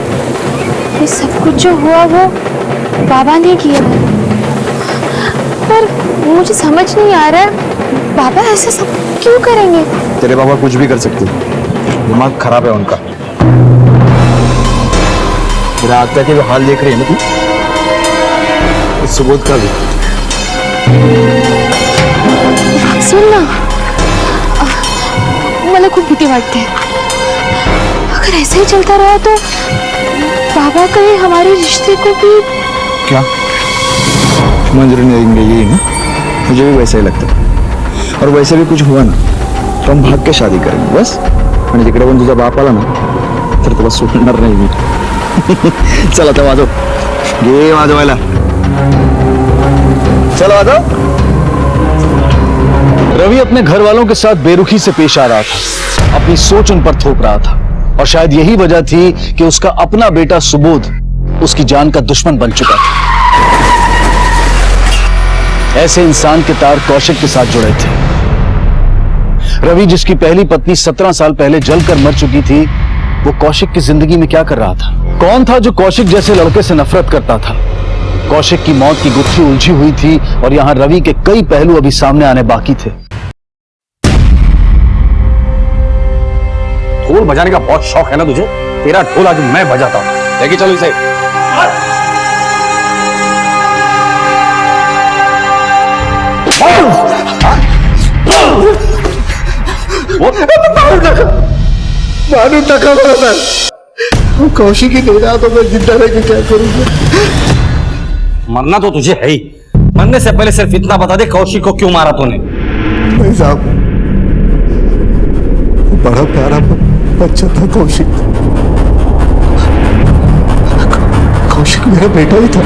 Speaker 2: ये सब कुछ जो हुआ वो बाबा ने किया है, पर मुझे समझ नहीं आ रहा है बाबा ऐसा सब क्यों करेंगे।
Speaker 10: तेरे बाबा कुछ भी कर सकते, दिमाग खराब है उनका। मेरा आत्या के जो हाल देख रही है ना तू, इस सुबोध का भी।
Speaker 2: सुन ना, मला खूप भीती वाटते है। अगर ऐसे ही चलता रहा तो बाबा कहीं हमारे रिश्ते को भी
Speaker 10: क्या मंजूरी नहीं देंगे, यही ना? मुझे भी वैसा ही लगता है। और वैसे भी कुछ हुआ ना तो हम भाग के शादी करेंगे बस। आणि तिकडे पण तुझा बाप आला ना तर तुला सोडणार नाही मी। चल आता वाजव, घे वाजवायला, चलो वाजव।
Speaker 1: रवि अपने घर वालों के साथ बेरुखी से पेश आ रहा था, अपनी सोच उन पर थोप रहा था, और शायद यही वजह थी कि उसका अपना बेटा सुबोध उसकी जान का दुश्मन बन चुका था। ऐसे इंसान के तार कौशिक के साथ जुड़े थे। रवि जिसकी पहली पत्नी 17 साल पहले जलकर मर चुकी थी, वो कौशिक की जिंदगी में क्या कर रहा था? कौन था जो कौशिक जैसे लड़के से नफरत करता था? कौशिक की मौत की गुत्थी उलझी हुई थी और यहां रवि के कई पहलू अभी सामने आने बाकी थे।
Speaker 10: ढोल बजाने का बहुत शौक है ना तुझे? तेरा ढोल आज मैं बजाता हूं। लेके चलो इसे।
Speaker 12: मारू तका बराबर कौशिक ही नहीं रहा तो मैं जिंदा रह के क्या करूंगा?
Speaker 10: मरना तो तुझे है ही, मरने से पहले सिर्फ इतना बता दे कौशिक को क्यों मारा तूने?
Speaker 12: भाई साहब, बड़ा प्यारा बच्चा था कौशिक। कौशिक मेरा बेटा ही था,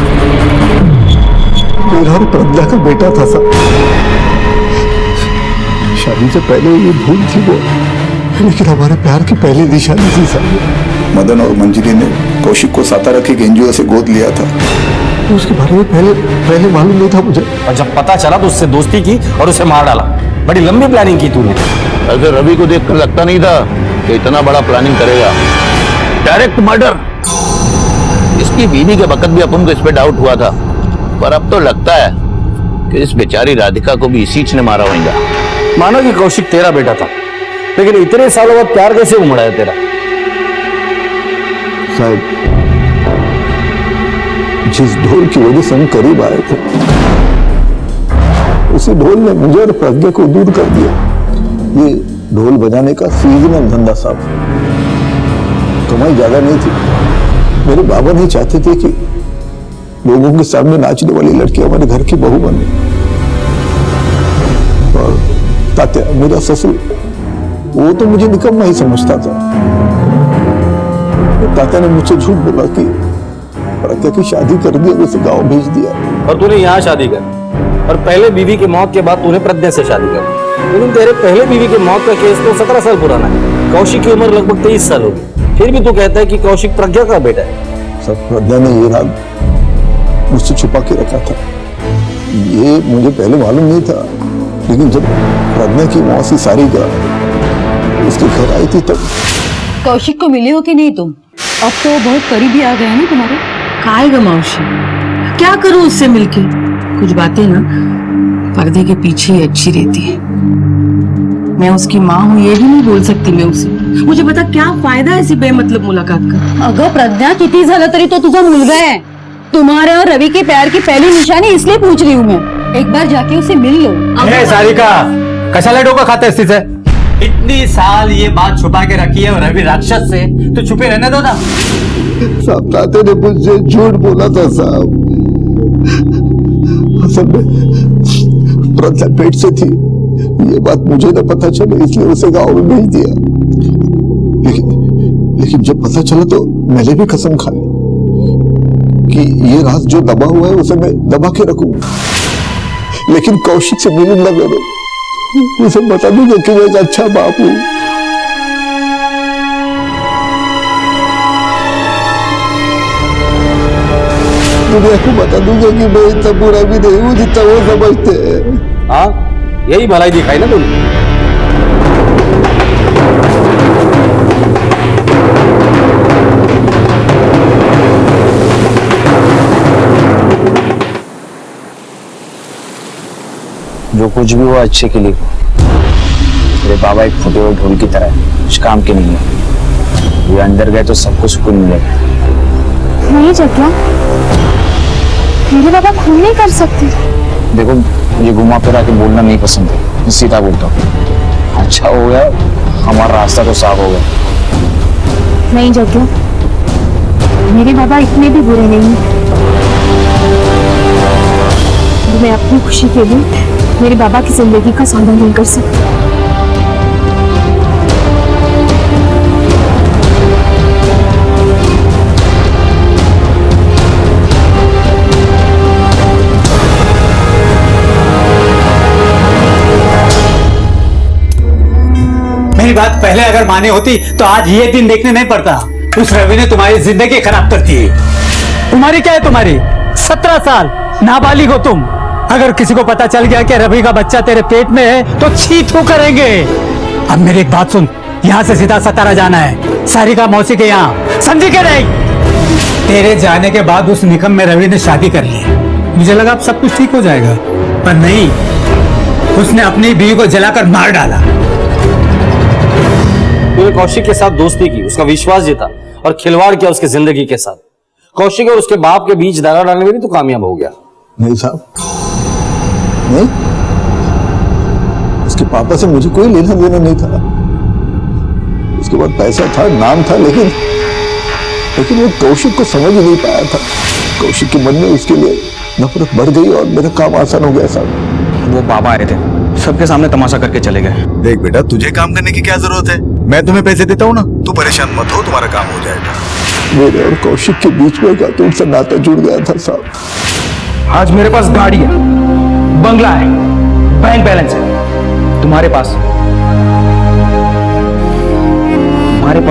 Speaker 12: मेरा और प्रज्ञा का बेटा था साहब। शादी से पहले ये भूल थी वो, लेकिन हमारे प्यार की पहली निशानी थी साहब।
Speaker 11: मदन और मंजरी ने कौशिक को सातारा के एनजीओ से गोद लिया था।
Speaker 12: उसके बारे में पहले मालूम नहीं था मुझे,
Speaker 10: और जब पता चला तो उससे दोस्ती की और उसे मार डाला। बड़ी लंबी प्लानिंग की तूने।
Speaker 11: ऐसे रवि को देखकर लगता नहीं था कि इतना बड़ा प्लानिंग करेगा। Direct murder. इसकी बीवी के वक्त भी अपन को इस पे डाउट हुआ था, पर अब तो लगता है कि इस बेचारी राधिका को भी इसी ने मारा होगा।
Speaker 10: मानो कि कौशिक तेरा बेटा था, लेकिन इतने सालों बाद प्यार कैसे उमड़ा है तेरा?
Speaker 11: साहब, जिस ढोल की वजह से हम करीब आए थे, उसी ढोल ने मुझे और प्रज्ञा को दूर कर दिया। ये ढोल बजाने का सीजनल धंधा साहब, कमाई ज्यादा नहीं थी। मेरे बाबा नहीं चाहते थे कि लोगों के सामने नाचने वाली लड़की हमारे घर की बहू बने। और तात्या, मेरा ससुर, वो तो मुझे निकम्मा ही समझता था। तात्या ने मुझसे झूठ बोला कि प्रज्ञा की शादी कर दी और उसे गांव भेज दिया।
Speaker 10: और तूने यहाँ शादी कर, और पहले बीवी की मौत के बाद तूने प्रज्ञा से शादी कर। लेकिन तेरे पहले बीवी की मौत का केस तो 17 साल पुराना है। कौशिक की उम्र लगभग 23 साल होगी, फिर भी तू कहता है कि कौशिक प्रज्ञा का बेटा है।
Speaker 11: सब प्रज्ञा ने ये राज मुझसे छुपा के रखा था। ये मुझे पहले मालूम नहीं था, लेकिन जब प्रज्ञा की मौसी सारी का उसके घर आई थी तब।
Speaker 8: कौशिक को मिले हो कि नहीं तुम? अब तो बहुत करीबी आ गए हैं ना तुम्हारे। काय ग मौसी, क्या करूं उससे मिलके? कुछ बातें ना पर्दे के पीछे ही अच्छी रहती है। मैं उसकी माँ हूँ, ये भी नहीं बोल सकती मैं उसे। मुझे बता, क्या फायदा ऐसी बेमतलब मुलाकात का?
Speaker 9: अगं प्रज्ञा, किती झालं तरी तो तुझा मुलगा है। तुम्हारे और रवि के प्यार की पहली निशानी इसलिए पूछ रही हूँ मैं। एक बार जाके उसे मिल लो।
Speaker 10: सारिका, कशाला डोका खाते स्थित है? इतनी साल ये बात छुपा के रखी है और रवि राक्षस से, तो छुपे रहने दो ना।
Speaker 11: साहब, ताते ने मुझसे झूठ बोला था साहब। असल में प्रज्ञा पेट से थी, ये बात मुझे न पता चले, इसलिए उसे गांव में भेज दिया। लेकिन जब पता चला तो मैंने भी कसम खा ली कि ये राज जो दबा हुआ है उसे मैं दबा के रखूंगा। लेकिन कौशिक से मिलूं न करो, उसे बता दूंगा कि मैं एक अच्छा बाप हूं। दुनिया को बता दूंगा कि मैं इतना बुरा भी नहीं हूं जितना वो समझते हैं।
Speaker 10: हाँ, यही भलाई दिखाई ना तूने। जो कुछ भी हुआ अच्छे के लिए। मेरे बाबा एक फूटे हुए ढोल की तरह है, कुछ काम के नहीं है। ये अंदर गए तो सबको सुकून मिलेगा।
Speaker 9: नहीं जग्या, मेरे बाबा खून नहीं कर सकते।
Speaker 10: देखो, मुझे घुमा फिरा के बोलना नहीं पसंद है, मैं सीधा बोलता हूँ। अच्छा हो गया हमारा रास्ता तो साफ हो गया।
Speaker 9: नहीं जग्या, मेरे बाबा इतने भी बुरे नहीं हैं। मैं अपनी खुशी के लिए मेरे बाबा की जिंदगी का सौदा नहीं कर सकती।
Speaker 3: मेरी बात पहले अगर माने होती तो आज ये दिन देखने नहीं पड़ता। उस रवि ने तुम्हारी जिंदगी खराब कर दी। तुम्हारी क्या है, तुम्हारी 17 साल नाबालिग हो तुम। अगर किसी को पता चल गया कि रवि का बच्चा तेरे पेट में है तो छी थू करेंगे। अब मेरी एक बात सुन, यहाँ से सीधा सतारा जाना है, सारिका मौसी के यहाँ, समझी के नहीं? तेरे जाने के बाद उस निकम में रवि ने शादी कर ली। मुझे लगा अब सब कुछ ठीक हो जाएगा, पर नहीं, उसने अपनी बीवी को जलाकर मार डाला।
Speaker 15: तूने कौशिक के साथ दोस्ती की, उसका विश्वास जीता और खिलवाड़ किया उसकी जिंदगी के साथ। कौशिक और उसके बाप के बीच दरार डालने में भी तू कामयाब हो गया।
Speaker 12: नहीं साहब, नहीं, उसके पापा से मुझे कोई लेना देना नहीं था। उसके बाद पैसा था, नाम था, लेकिन वो कौशिक को समझ ही नहीं पाया था। कौशिक के मन में उसके लिए नफरत बढ़ गई और मेरा काम आसान हो गया साहब।
Speaker 10: वो बाबा आए थे, सबके सामने तमाशा करके चले गए।
Speaker 11: देख बेटा, तुझे काम करने की क्या जरूरत है? मैं तुम्हें पैसे देता हूँ ना, तू परेशान मत हो, तुम्हारा काम हो जाएगा।
Speaker 12: मेरे और कौशिक के बीच में एक अटूट सा नाता जुड़ गया था साहब।
Speaker 10: आज मेरे पास गाड़ी है, बंगला है, बैंक बैलेंस है। तुम्हारे पास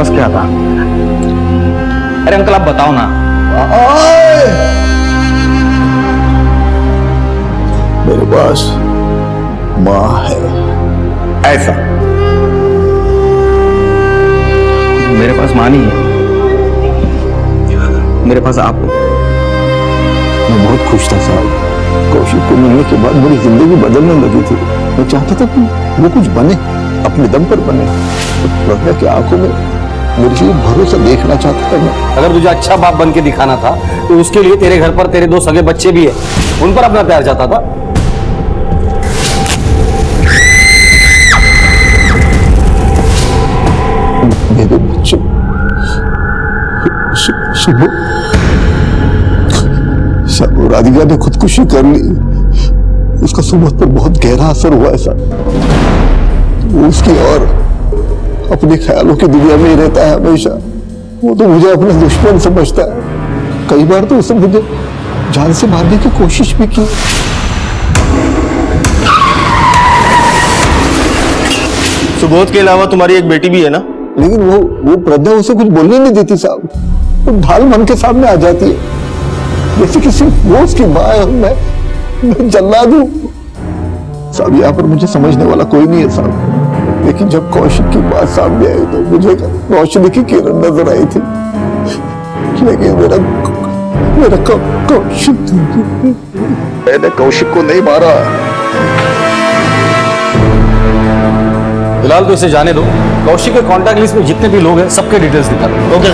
Speaker 10: क्या था? अरे अंकल आप बताओ ना।
Speaker 12: मेरे पास माँ है।
Speaker 11: ऐसा
Speaker 10: मेरे पास माँ नहीं है, मेरे पास आप हो।
Speaker 12: मैं बहुत खुश था साहब। कौशिक को मिलने के बाद मेरी जिंदगी बदलने लगी थी। मैं चाहता था कि वो कुछ बने, अपने दम पर बने। प्रज्ञा की आंखों में मेरे लिए भरोसा देखना चाहता था मैं।
Speaker 15: अगर तुझे अच्छा बाप बन के दिखाना था तो उसके लिए तेरे घर पर तेरे 2 सगे बच्चे भी है, उन पर अपना प्यार चाहता था।
Speaker 12: मेरे बच्चे राधिका ने खुदकुशी कर ली। उसका सुमत पर बहुत गहरा असर हुआ ऐसा। वो उसकी और अपने ख्यालों की दुनिया में ही रहता है हमेशा। वो तो मुझे अपना दुश्मन समझता है। कई बार तो उसने मुझे जान से मारने की कोशिश भी की।
Speaker 15: सुबोध के अलावा तुम्हारी एक बेटी भी है ना?
Speaker 12: लेकिन वो प्रज्ञा उसे कुछ बोलने नहीं देती साहब। वो ढाल मन के सामने आ जाती है, जैसे कि सिर्फ वो उसकी माँ है और मैं जल्लाद हूं। साहब यहाँ पर मुझे समझने वाला कोई नहीं है साहब। लेकिन जब कौशिक की बात सामने आई तो मुझे रोशनी की किरण नजर आई थी। लेकिन मेरा कौशिक, मैंने कौशिक को नहीं मारा।
Speaker 15: फिलहाल तो इसे जाने दो। कौशिक के कॉन्टैक्ट लिस्ट में जितने भी लोग हैं सबके डिटेल्स दिखा दो। ओके।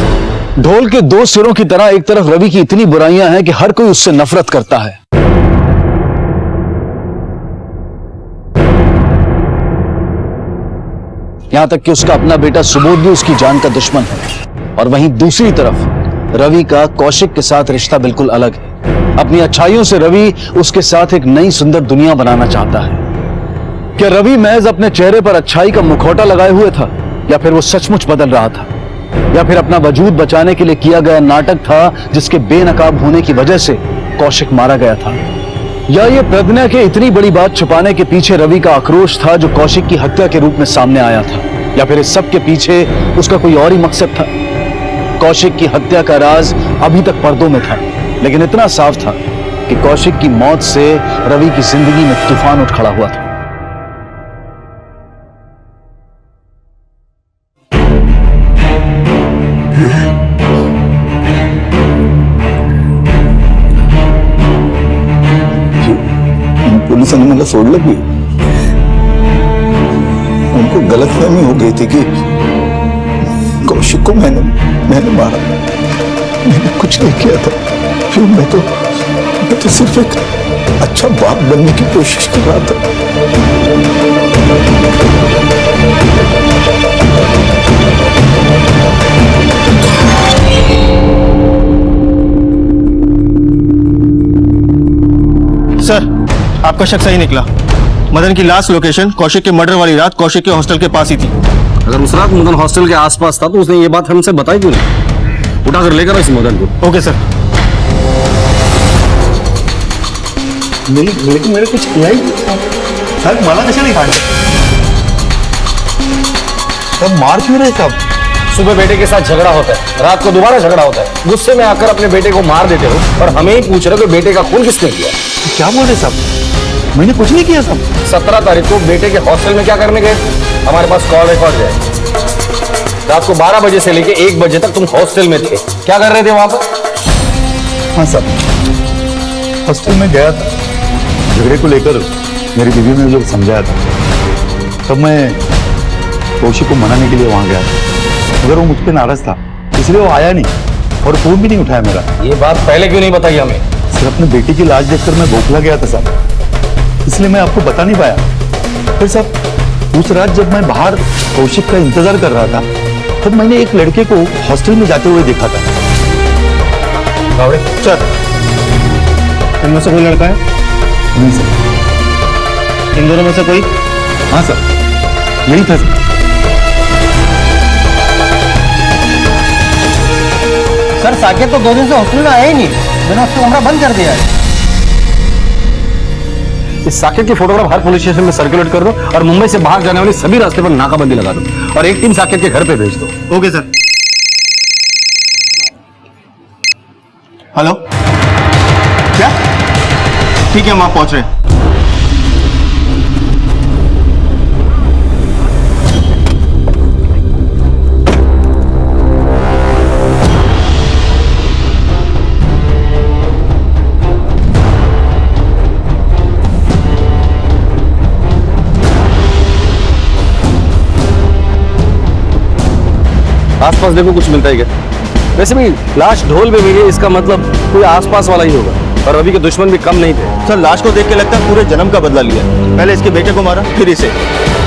Speaker 1: ढोल के 2 सिरों की तरह एक तरफ रवि की इतनी बुराइयां हैं कि हर कोई उससे नफरत करता है। यहां तक कि उसका अपना बेटा सुबोध भी उसकी जान का दुश्मन है। और वहीं दूसरी तरफ रवि का कौशिक के साथ रिश्ता बिल्कुल अलग है। अपनी अच्छाइयों से रवि उसके साथ एक नई सुंदर दुनिया बनाना चाहता है। क्या रवि महज अपने चेहरे पर अच्छाई का मुखौटा लगाए हुए था, या फिर वो सचमुच बदल रहा था, या फिर अपना वजूद बचाने के लिए किया गया नाटक था जिसके बेनकाब होने की वजह से कौशिक मारा गया था? या ये प्रज्ञा के इतनी बड़ी बात छुपाने के पीछे रवि का आक्रोश था जो कौशिक की हत्या के रूप में सामने आया था? या फिर इस सब के पीछे उसका कोई और ही मकसद था? कौशिक की हत्या का राज अभी तक पर्दों में था, लेकिन इतना साफ था कि कौशिक की मौत से रवि की जिंदगी में तूफान उठ खड़ा हुआ था।
Speaker 12: पुलिस ने मला सोडलं की गलतफहमी हो गई थी कि कौशिक को मैंने मारा। मैंने कुछ नहीं किया था। फिर मैं तो सिर्फ एक अच्छा बाप बनने की कोशिश कर रहा था।
Speaker 6: सर, आपका शक सही निकला। मदन की लास्ट लोकेशन कौशिक के मर्डर वाली रात कौशिक के हॉस्टल के पास ही थी।
Speaker 15: अगर उस रात मदन हॉस्टल के आसपास था तो उसने ये बात हमसे बताई क्यों नहीं? उठाकर लेकर इस मदन को।
Speaker 6: Okay sir.
Speaker 5: मेरे कुछ किया ही सर, माला कैसे नहीं काटे? तब मार क्यों रहे तब?
Speaker 15: सुबह बेटे के साथ झगड़ा होता है, रात को दोबारा झगड़ा होता है, गुस्से में आकर अपने बेटे को मार देते हो और हमें ही पूछ रहे हो कि बेटे का खून किसने किया?
Speaker 5: क्या बोल रहे साहब? मैंने कुछ नहीं किया साहब।
Speaker 15: 17 तारीख को बेटे के हॉस्टल में क्या करने गए? हमारे पास कॉल रिकॉर्ड है। रात को 12 बजे से लेके 1 बजे तक तुम हॉस्टल में थे। क्या कर रहे थे वहां पर?
Speaker 11: हाँ साहब, हॉस्टल में गया था। झगड़े को लेकर मेरी बीवी ने जो समझाया था, तब मैं कौशिक को मनाने के लिए वहां गया था। मगर वो मुझ पर नाराज था, इसलिए वो आया नहीं और फोन भी नहीं उठाया मेरा।
Speaker 15: ये बात पहले क्यों नहीं बताई हमें?
Speaker 11: सर, अपने बेटी की लाश देखकर मैं बौखला गया था साहब, इसलिए मैं आपको बता नहीं पाया। फिर साहब, उस रात जब मैं बाहर कौशिक का इंतजार कर रहा था, तब मैंने एक लड़के को हॉस्टल में जाते हुए देखा था।
Speaker 6: सर, इनमें से कोई लड़का है?
Speaker 11: नहीं सर।
Speaker 6: इन दोनों में से कोई?
Speaker 11: हाँ सर, यही था सर।
Speaker 3: सर, साकेत तो 2 दिन से हॉस्टल में आया ही नहीं। मैंने उसको कमरा बंद कर दिया है।
Speaker 15: इस साकेत की फोटोग्राफ हर पुलिस स्टेशन में सर्कुलेट कर दो और मुंबई से बाहर जाने वाली सभी रास्ते पर नाकाबंदी लगा दो और एक टीम साकेत के घर पे भेज दो।
Speaker 6: Okay sir. हेलो, क्या? ठीक है, हम वहां पहुंच रहे हैं।
Speaker 15: आसपास देखो, कुछ मिलता है क्या? वैसे भी लाश ढोल में मिली, इसका मतलब कोई आसपास वाला ही होगा और रवि के दुश्मन भी कम नहीं थे।
Speaker 6: सर, लाश को देख के लगता है पूरे जन्म का बदला लिया। पहले इसके बेटे को मारा, फिर इसे।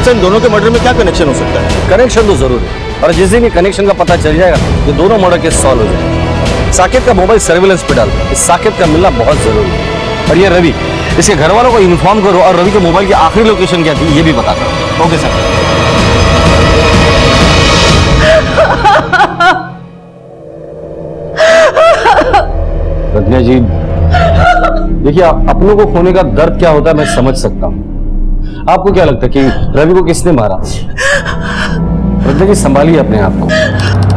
Speaker 6: सर, इन दोनों के मर्डर में क्या कनेक्शन हो सकता है?
Speaker 15: कनेक्शन तो जरूर है और जिस दिन कनेक्शन का पता चल जाएगा ये दोनों मर्डर केस सॉल्व हो जाएगा। साकेत का मोबाइल सर्विलेंस पे डाल, इस साकेत का मिलना बहुत जरूरी है। और ये रवि, इसके घर वालों को इन्फॉर्म करो और रवि के मोबाइल की आखिरी लोकेशन क्या थी ये भी बता दो।
Speaker 6: Okay sir.
Speaker 15: रत्ना जी, देखिए, अपनों को खोने का दर्द क्या होता है मैं समझ सकता हूँ। आपको क्या लगता है कि रवि को किसने मारा? रत्ना जी, संभालिए अपने आप को।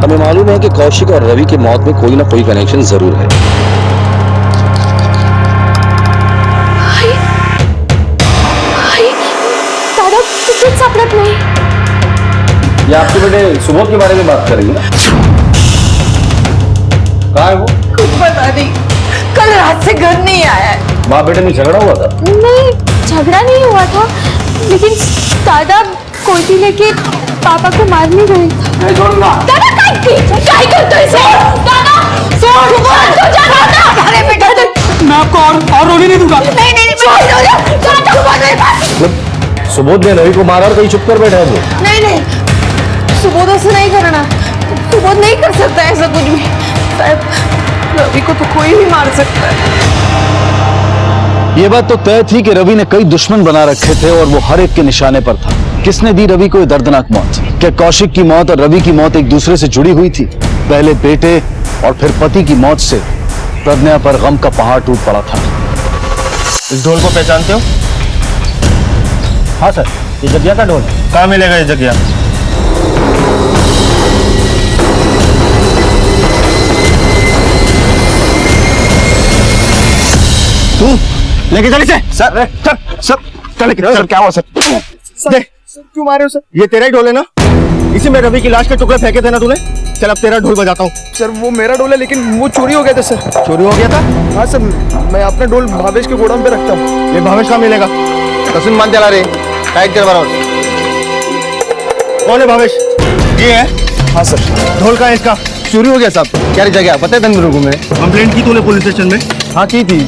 Speaker 10: हमें मालूम है कि कौशिक और रवि की मौत में कोई ना कोई कनेक्शन जरूर है।
Speaker 4: दादा, कुछ सापड़त नहीं।
Speaker 15: ये आपके बेटे सुबोध के बारे में बात कर रही है ना? कहाँ है वो?
Speaker 4: कुछ पता नहीं, कल रात से घर नहीं आया है।
Speaker 15: माँ बेटे में झगड़ा हुआ था?
Speaker 4: नहीं, झगड़ा नहीं हुआ था, लेकिन दादा कोयती लेके पापा को मारने गए।
Speaker 15: मैं छोड़ूंगा।
Speaker 4: दादा काय करते हो इसे? दादा, तो जाना था। अरे बेटा,
Speaker 3: मैं आपको और रोने नहीं दूंगा।
Speaker 4: नहीं,
Speaker 15: सुबोध ने रवि को मारा और कहीं चुप कर बैठा है वो।
Speaker 4: नहीं, सुबोध ऐसा नहीं करना। सुबोध नहीं कर सकता ऐसा कुछ भी। रवि को तो कोई भी मार सकता है।
Speaker 1: ये बात तो तय थी कि रवि ने कई दुश्मन बना रखे थे और वो हर एक के निशाने पर था। किसने दी रवि को ये दर्दनाक मौत? क्या कौशिक की मौत और रवि की मौत एक दूसरे से जुड़ी हुई थी? पहले बेटे और फिर पति की मौत से प्रज्ञा पर गम का पहाड़ टूट पड़ा था।
Speaker 6: इस ढोल को पहचानते हो?
Speaker 3: हाँ सर, ये जगिया का ढोल है।
Speaker 6: कहाँ मिलेगा ये जगिया?
Speaker 5: तू लेके चल इसे। सर, चल क्या हुआ सर? देख, क्यों मारे हो सर? ये तेरा ही ढोल है ना? इसी में रवि की लाश के टुकड़े फेंके थे ना तूने? चल अब तेरा ढोल बजाता हूँ।
Speaker 16: सर, वो मेरा ढोल है, लेकिन वो चोरी हो गया था सर।
Speaker 5: चोरी हो गया था?
Speaker 16: हाँ सर, मैं अपना ढोल भावेश के गोदाम पे रखता हूँ।
Speaker 5: ये भावेश कहाँ मिलेगा? कसून मान चला रे, टाइट कर बराबर।
Speaker 16: कौन है भावेश?
Speaker 10: ये है।
Speaker 16: हाँ सर। ढोल का है इसका?
Speaker 10: चोरी हो गया साहब। क्या जगह पता है तंदुरुगु में?
Speaker 16: कंप्लेंट की तूने पुलिस स्टेशन में?
Speaker 10: हाँ की थी।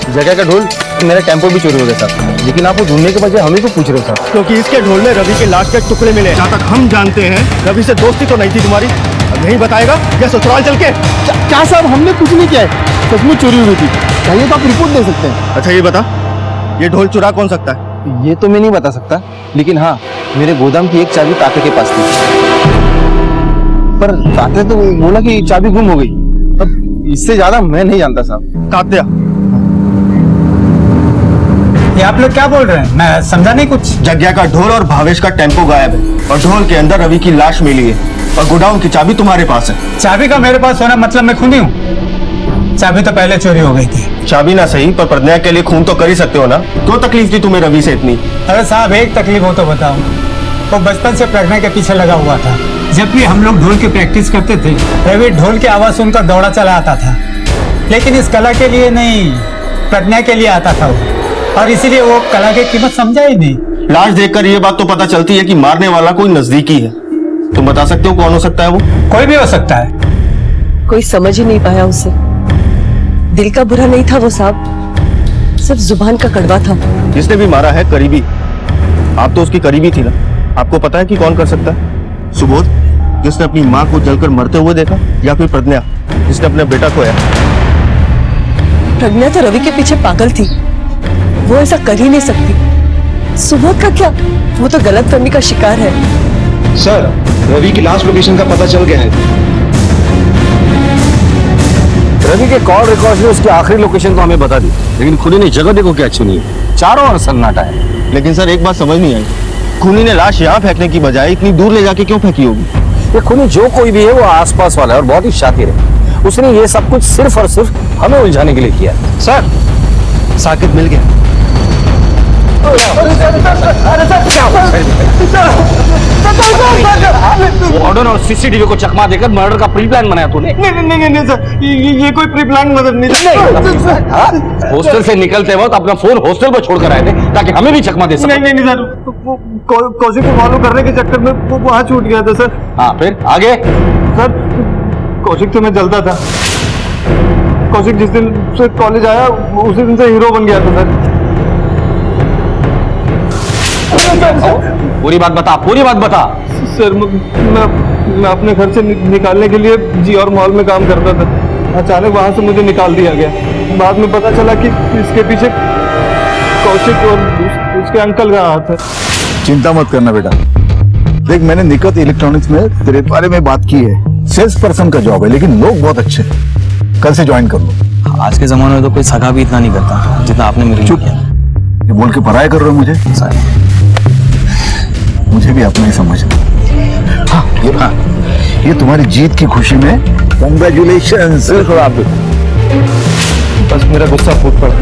Speaker 10: जगह का ढोल मेरा टेम्पो भी चोरी हो गया साहब, लेकिन आप वो ढूंढने के बजाय हमें को पूछ रहे हो साहब।
Speaker 16: क्योंकि इसके ढोल में रवि के लाश के टुकड़े मिले। जहाँ तक हम जानते हैं रवि से दोस्ती तो नहीं थी तुम्हारी। अब नहीं बताएगा या ससुराल चल के?
Speaker 12: क्या साहब, हमने कुछ नहीं किया है, सचमुच चोरी हुई थी। चाहिए तो आप रिपोर्ट दे सकते हैं।
Speaker 16: अच्छा ये बता, ये ढोल चुरा कौन सकता है?
Speaker 10: ये तो मैं नहीं बता सकता, लेकिन हाँ मेरे गोदाम की एक चाबी ताते के पास थी, पर ताते तो बोला कि चाबी गुम हो गई। अब इससे ज्यादा मैं नहीं जानता साहब।
Speaker 16: तात्या,
Speaker 3: ये आप लोग क्या बोल रहे हैं? मैं समझा नहीं कुछ।
Speaker 16: जग्या का ढोल और भावेश का टेम्पो गायब है और ढोल के अंदर रवि की लाश मिली है और गोडाउन की चाबी तुम्हारे पास है।
Speaker 3: चाबी का मेरे पास होना मतलब मैं खूनी हूँ? चाबी तो पहले चोरी हो गई थी।
Speaker 16: चाबी ना सही पर प्रज्ञा के लिए खून तो कर ही सकते हो ना। क्यों तकलीफ थी तुम्हें रवि से इतनी?
Speaker 3: अरे साहब एक तकलीफ हो तो बताओ। वो बचपन से प्रज्ञा के पीछे लगा हुआ था। जब भी हम लोग ढोल की प्रैक्टिस करते थे रवि ढोल की आवाज सुनकर दौड़ा चला आता था, लेकिन इस कला के लिए नहीं, प्रज्ञा के लिए आता था वो, और इसीलिए वो कला की कीमत समझा ही नहीं।
Speaker 16: लाश देखकर ये बात तो पता चलती है कि मारने वाला कोई नजदीकी है। तुम बता सकते हो कौन हो सकता है वो?
Speaker 3: कोई भी हो सकता है।
Speaker 8: कोई समझ ही नहीं पाया उसे। दिल का बुरा नहीं था वो साहब, सिर्फ जुबान का कड़वा था।
Speaker 16: जिसने भी मारा है करीबी, आप तो उसकी करीबी थी ना। आपको पता है कि कौन कर सकता है? सुबोध, जिसने अपनी माँ को जलकर मरते हुए देखा, या फिर प्रज्ञा जिसने अपने बेटा खोया?
Speaker 8: प्रज्ञा तो रवि के पीछे पागल थी, वो ऐसा कर ही नहीं सकती। सुबोध का क्या, वो तो गलतफहमी का शिकार है।
Speaker 10: सर रवि की लास्ट लोकेशन का पता चल गया है।
Speaker 15: रवि के कॉल रिकॉर्ड ने उसकी आखिरी लोकेशन तो हमें बता दी, लेकिन खुदी ने जगह देखो क्या चुनी है। चारों ओर सन्नाटा है।
Speaker 16: लेकिन सर एक बात समझ नहीं आई, खूनी ने लाश यहाँ फेंकने की बजाय इतनी दूर ले जाके क्यों फेंकी होगी?
Speaker 15: ये खूनी जो कोई भी है वो आसपास वाला है और बहुत ही शातिर है। उसने ये सब कुछ सिर्फ और सिर्फ हमें उलझाने के लिए किया।
Speaker 16: सर साकिब मिल गया।
Speaker 15: वार्डन और सीसीटीवी को चकमा देकर मर्डर का प्री प्लान बनाया तूने?
Speaker 16: नहीं सर, ये कोई प्री प्लान मदद नहीं।
Speaker 15: हॉस्टल से निकलते वक्त अपना फोन हॉस्टल पर छोड़कर आए थे ताकि हमें भी चकमा दे सके।
Speaker 16: नहीं सर, कौशिक को फॉलो करने के चक्कर में वो वहाँ छूट गया था सर।
Speaker 15: हाँ फिर आगे?
Speaker 16: सर कौशिक से मैं जलता था। कौशिक जिस दिन से कॉलेज आया उसी दिन से हीरो बन गया था सर।
Speaker 15: पूरी बात बता, पूरी बात बता।
Speaker 16: सर मैं अपने घर से निकालने के लिए जी और मॉल में काम करता था। अचानक वहां से मुझे निकाल दिया गया। बाद में पता चला कि इसके पीछे कौशिक और उसके अंकल का हाथ है।
Speaker 11: चिंता मत करना बेटा, देख मैंने निकट इलेक्ट्रॉनिक्स में तेरे बारे में बात की है। सेल्स पर्सन का जॉब है, लेकिन लोग बहुत अच्छे हैं। कल से ज्वाइन कर लो।
Speaker 10: आज के जमाने में तो कोई सगा भी इतना नहीं करता जितना आपने मेरे लिए किया।
Speaker 11: ये बोल के पराया कर रहे हो मुझे? मुझे भी अपना ही समझना। हाँ, ये तुम्हारी जीत की खुशी में कंग्रेचुलेशंस।
Speaker 16: बस मेरा गुस्सा फूट पड़ा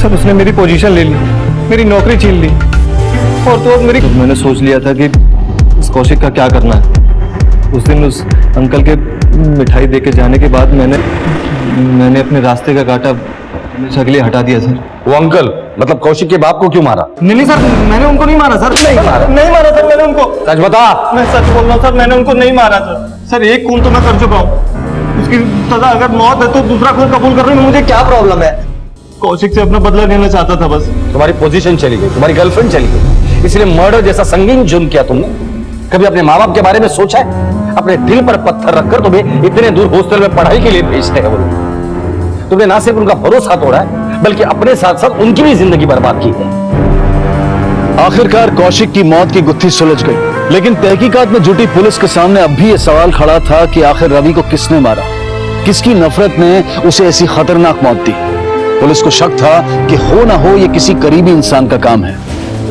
Speaker 16: सर। उसने मेरी पोजीशन ले ली, मेरी नौकरी छीन ली, और तो मेरी मैंने सोच लिया था कि इस कौशिक का क्या करना है। उस दिन उस अंकल के मिठाई दे के जाने के बाद मैंने अपने रास्ते का कांटा हमेशा के लिए हटा दिया सर।
Speaker 15: वो अंकल मतलब कौशिक के बाप को क्यों मारा?
Speaker 16: नहीं सर, मैंने उनको नहीं मारा सर। नहीं मारा सर मैंने उनको।
Speaker 15: सच बता।
Speaker 16: मैं सच बोल रहा हूँ सर, मैंने उनको नहीं मारा सर। एक खून तो मैं कर चुका हूँ, उसकी सजा अगर मौत है तो दूसरा खून कबूल करने में मुझे क्या प्रॉब्लम है? कौशिक से अपना बदला लेना चाहता था बस।
Speaker 15: तुम्हारी पोजीशन चली गई, तुम्हारी गर्लफ्रेंड चली गई, इसलिए मर्डर जैसा संगीन जुर्म किया तुमने। कभी अपने माँ बाप के बारे में सोचा है? अपने दिल पर पत्थर रखकर तुम्हें इतने दूर हॉस्टल में पढ़ाई के लिए भेजते हैं वो। तुमने ना सिर्फ उनका भरोसा तोड़ा है बल्कि अपने साथ साथ उनकी भी जिंदगी बर्बाद की है।
Speaker 1: आखिरकार कौशिक की मौत की गुत्थी सुलझ गई, लेकिन तहकीकात में जुटी पुलिस के सामने अब भी यह सवाल खड़ा था कि आखिर रवि को किसने मारा, किसकी नफरत ने उसे ऐसी खतरनाक मौत दी। पुलिस को शक था कि हो ना हो ये किसी करीबी इंसान का काम है,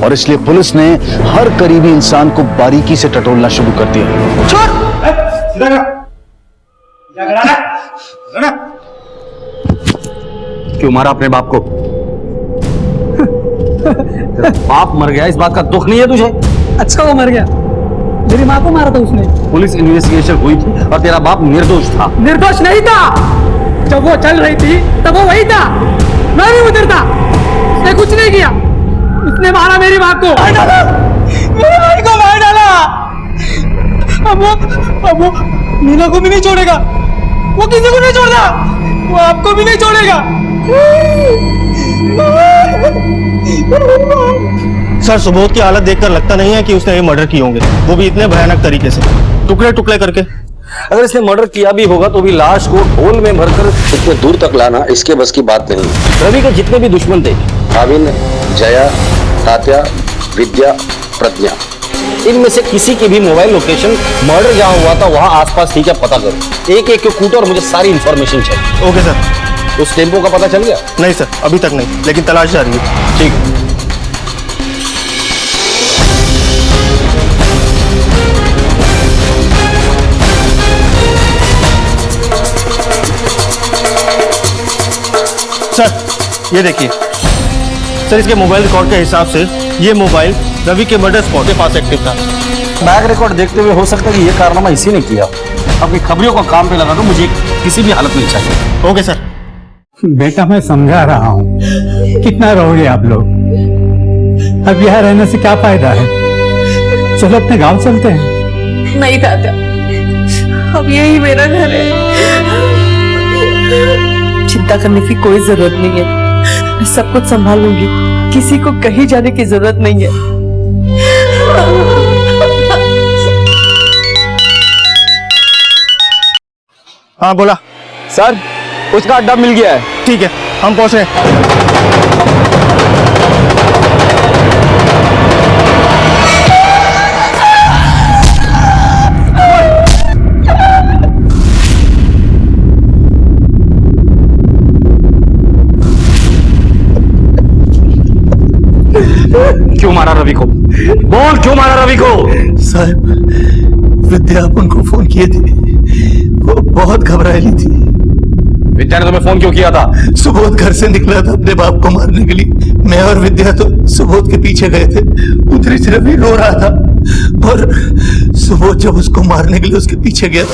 Speaker 1: और इसलिए पुलिस ने हर करीबी इंसान को बारीकी से टटोलना शुरू कर दिया।
Speaker 15: क्यों मारा अपने बाप को? तेरा बाप मर गया, इस बात का दुख नहीं है तुझे?
Speaker 3: अच्छा वो मर गया, मेरी माँ को मारा था उसने।
Speaker 15: पुलिस इन्वेस्टिगेशन हुई थी और तेरा बाप निर्दोष था।
Speaker 3: निर्दोष नहीं था, जब वो चल रही थी तब वो वही था, मैं भी उधर था। उसने कुछ नहीं किया, उसने मारा मेरी माँ को। मेरे भाई को मार डाला। अब वो मीना को भी नहीं छोड़ेगा, वो किसी को नहीं छोड़ता, वो आपको भी नहीं छोड़ेगा।
Speaker 16: सर सुबोध की हालत देखकर लगता नहीं है कि उसने ये मर्डर किए होंगे, वो भी इतने भयानक तरीके से, टुकड़े टुकड़े करके।
Speaker 15: अगर इसने मर्डर किया भी होगा तो भी लाश को ढोल में भरकर इतने दूर तक लाना इसके बस की बात नहीं। रवि के जितने भी दुश्मन थे, भाविन, जया, तात्या, विद्या, प्रज्ञा, इनमें से किसी की भी मोबाइल लोकेशन मर्डर जहां हुआ था वहां आसपास थी क्या पता करो। एक एक को कूटो और मुझे सारी इंफॉर्मेशन चाहिए।
Speaker 16: Okay sir.
Speaker 15: उस टेम्पो का पता चल गया?
Speaker 16: नहीं सर, अभी तक नहीं, लेकिन तलाश जारी है।
Speaker 15: ठीक।
Speaker 16: सर ये देखिए सर, इसके मोबाइल रिकॉर्ड के हिसाब से ये मोबाइल रवि के मर्डर स्पॉट के पास एक्टिव था।
Speaker 15: बैक रिकॉर्ड देखते हुए हो सकता है कि ये कारनामा इसी ने किया। अपनी खबरियों को काम पे लगा दो, मुझे किसी भी हालत में चाहिए।
Speaker 16: Okay sir.
Speaker 3: बेटा मैं समझा रहा हूँ, कितना रहोगे आप लोग? अब यहाँ रहने से क्या फायदा है? चलो अपने गांव चलते हैं।
Speaker 8: नहीं दादा, अब यही मेरा घर है। चिंता करने की कोई जरूरत नहीं है, मैं सब कुछ संभाल लूंगी, किसी को कहीं जाने की जरूरत नहीं है।
Speaker 16: हाँ बोला
Speaker 10: सर, उसका अड्डा मिल गया है।
Speaker 16: ठीक है, हम पहुंच रहे हैं।
Speaker 15: क्यों मारा रवि को? बोल, क्यों मारा रवि को?
Speaker 11: साहब, विद्या अपन को फोन किए थे, वो बहुत घबराई थी।
Speaker 15: विद्या ने तुम्हें फोन क्यों किया था?
Speaker 11: सुबोध घर से निकला था अपने बाप को मारने के लिए। मैं और विद्या तो सुबोध के पीछे गए थे। उधर से रवि रो रहा था और सुबोध जब उसको मारने के लिए उसके पीछे गया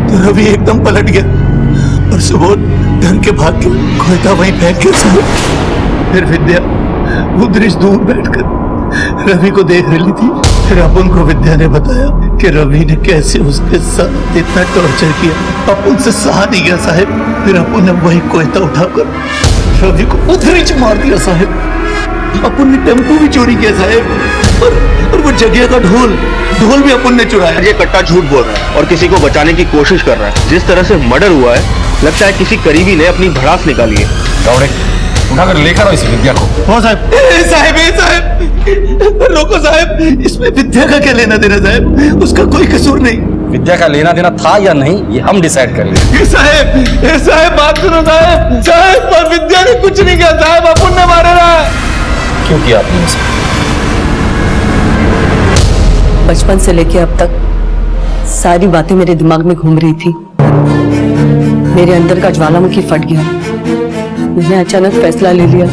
Speaker 11: तो रवि एकदम पलट गया और सुबोध धन के भाग के खोता वहीं फेंक के साथ। फिर विद्या उधर दूर बैठकर रवि को देख रही थी। फिर अपन को विद्या ने बताया कि रवि ने कैसे उसके साथ इतना टॉर्चर किया। अपन से सहा नहीं गया साहब। फिर अपन ने वही कोयता उठाकर रवि को उधर ही मार दिया साहब। अपन ने टेम्पो भी चोरी किया साहब और वो जगह का ढोल भी अपन ने चुराया।
Speaker 5: ये कट्टा झूठ बोल रहा है और किसी को बचाने की कोशिश कर रहा है। जिस तरह से मर्डर हुआ है, लगता है किसी करीबी ने अपनी भड़ास निकाली है।
Speaker 15: दौड़े उठाकर लेकर आओ इस विद्या को।
Speaker 16: हो साहब।
Speaker 11: साहब रोको साहब, इसमें विद्या का क्या लेना देना साहब? उसका कोई कसूर नहीं।
Speaker 15: विद्या का लेना देना था या नहीं, ये हम डिसाइड करेंगे।
Speaker 11: साहब बात सुनो साहब। साहब विद्या ने कुछ नहीं किया साहब, अपन ने मारा रहा।
Speaker 15: क्यों किया आपने उसे?
Speaker 8: बचपन से लेके अब तक सारी बातें मेरे दिमाग में घूम रही थी। मेरे अंदर का ज्वालामुखी फट गया। मैंने अचानक फैसला ले लिया।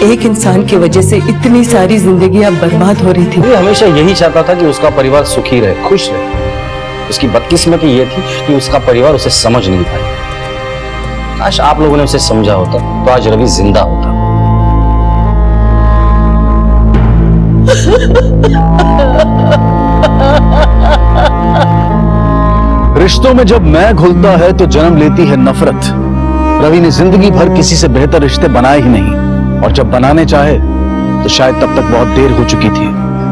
Speaker 8: एक इंसान की वजह से इतनी सारी जिंदगियां बर्बाद हो रही थी।
Speaker 15: वो हमेशा यही चाहता था कि उसका परिवार सुखी रहे, खुश रहे। उसकी बदकिस्मती ये थी कि उसका परिवार उसे समझ नहीं पाया। काश आप लोगों ने उसे समझा होता तो आज रवि जिंदा होता।
Speaker 1: रिश्तों में जब मैं घुलता है तो जन्म लेती है नफरत। रवि ने जिंदगी भर किसी से बेहतर रिश्ते बनाए ही नहीं, और जब बनाने चाहे तो शायद तब तक बहुत देर हो चुकी थी।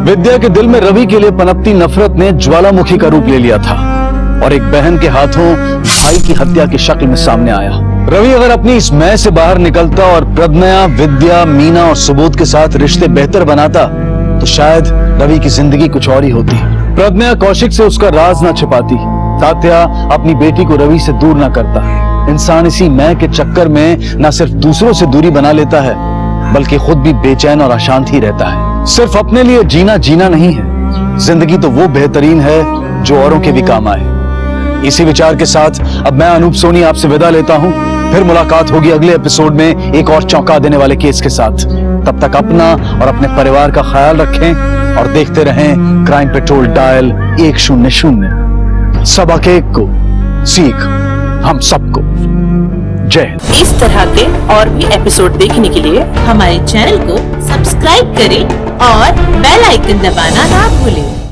Speaker 1: विद्या के दिल में रवि के लिए पनपती नफरत ने ज्वालामुखी का रूप ले लिया था और एक बहन के हाथों भाई की हत्या की शक्ल में सामने आया। रवि अगर अपनी इस मैं से बाहर निकलता और प्रज्ञा, विद्या, मीना और सुबोध के साथ रिश्ते बेहतर बनाता तो शायद रवि की जिंदगी कुछ और ही होती। प्रज्ञा कौशिक से उसका राज ना छिपाती, तात्या अपनी बेटी को रवि से दूर ना करता। इंसान इसी मैं के चक्कर में न सिर्फ दूसरों से दूरी बना लेता है बल्कि खुद भी बेचैन और अशांत ही रहता है। सिर्फ अपने लिए जीना जीना नहीं है, जिंदगी तो वो बेहतरीन है जो औरों के भी काम आए। इसी विचार के साथ अब मैं अनूप सोनी आपसे विदा लेता हूं। फिर मुलाकात होगी अगले एपिसोड में एक और चौंका देने वाले केस के साथ। तब तक अपना और अपने परिवार का ख्याल रखें और देखते रहें क्राइम पेट्रोल डायल 100। सबक एक को सीख हम सबको। जय हिंद।
Speaker 17: इस तरह के और भी एपिसोड देखने के लिए हमारे चैनल को सब्सक्राइब करें और बेल आइकन दबाना ना भूलें।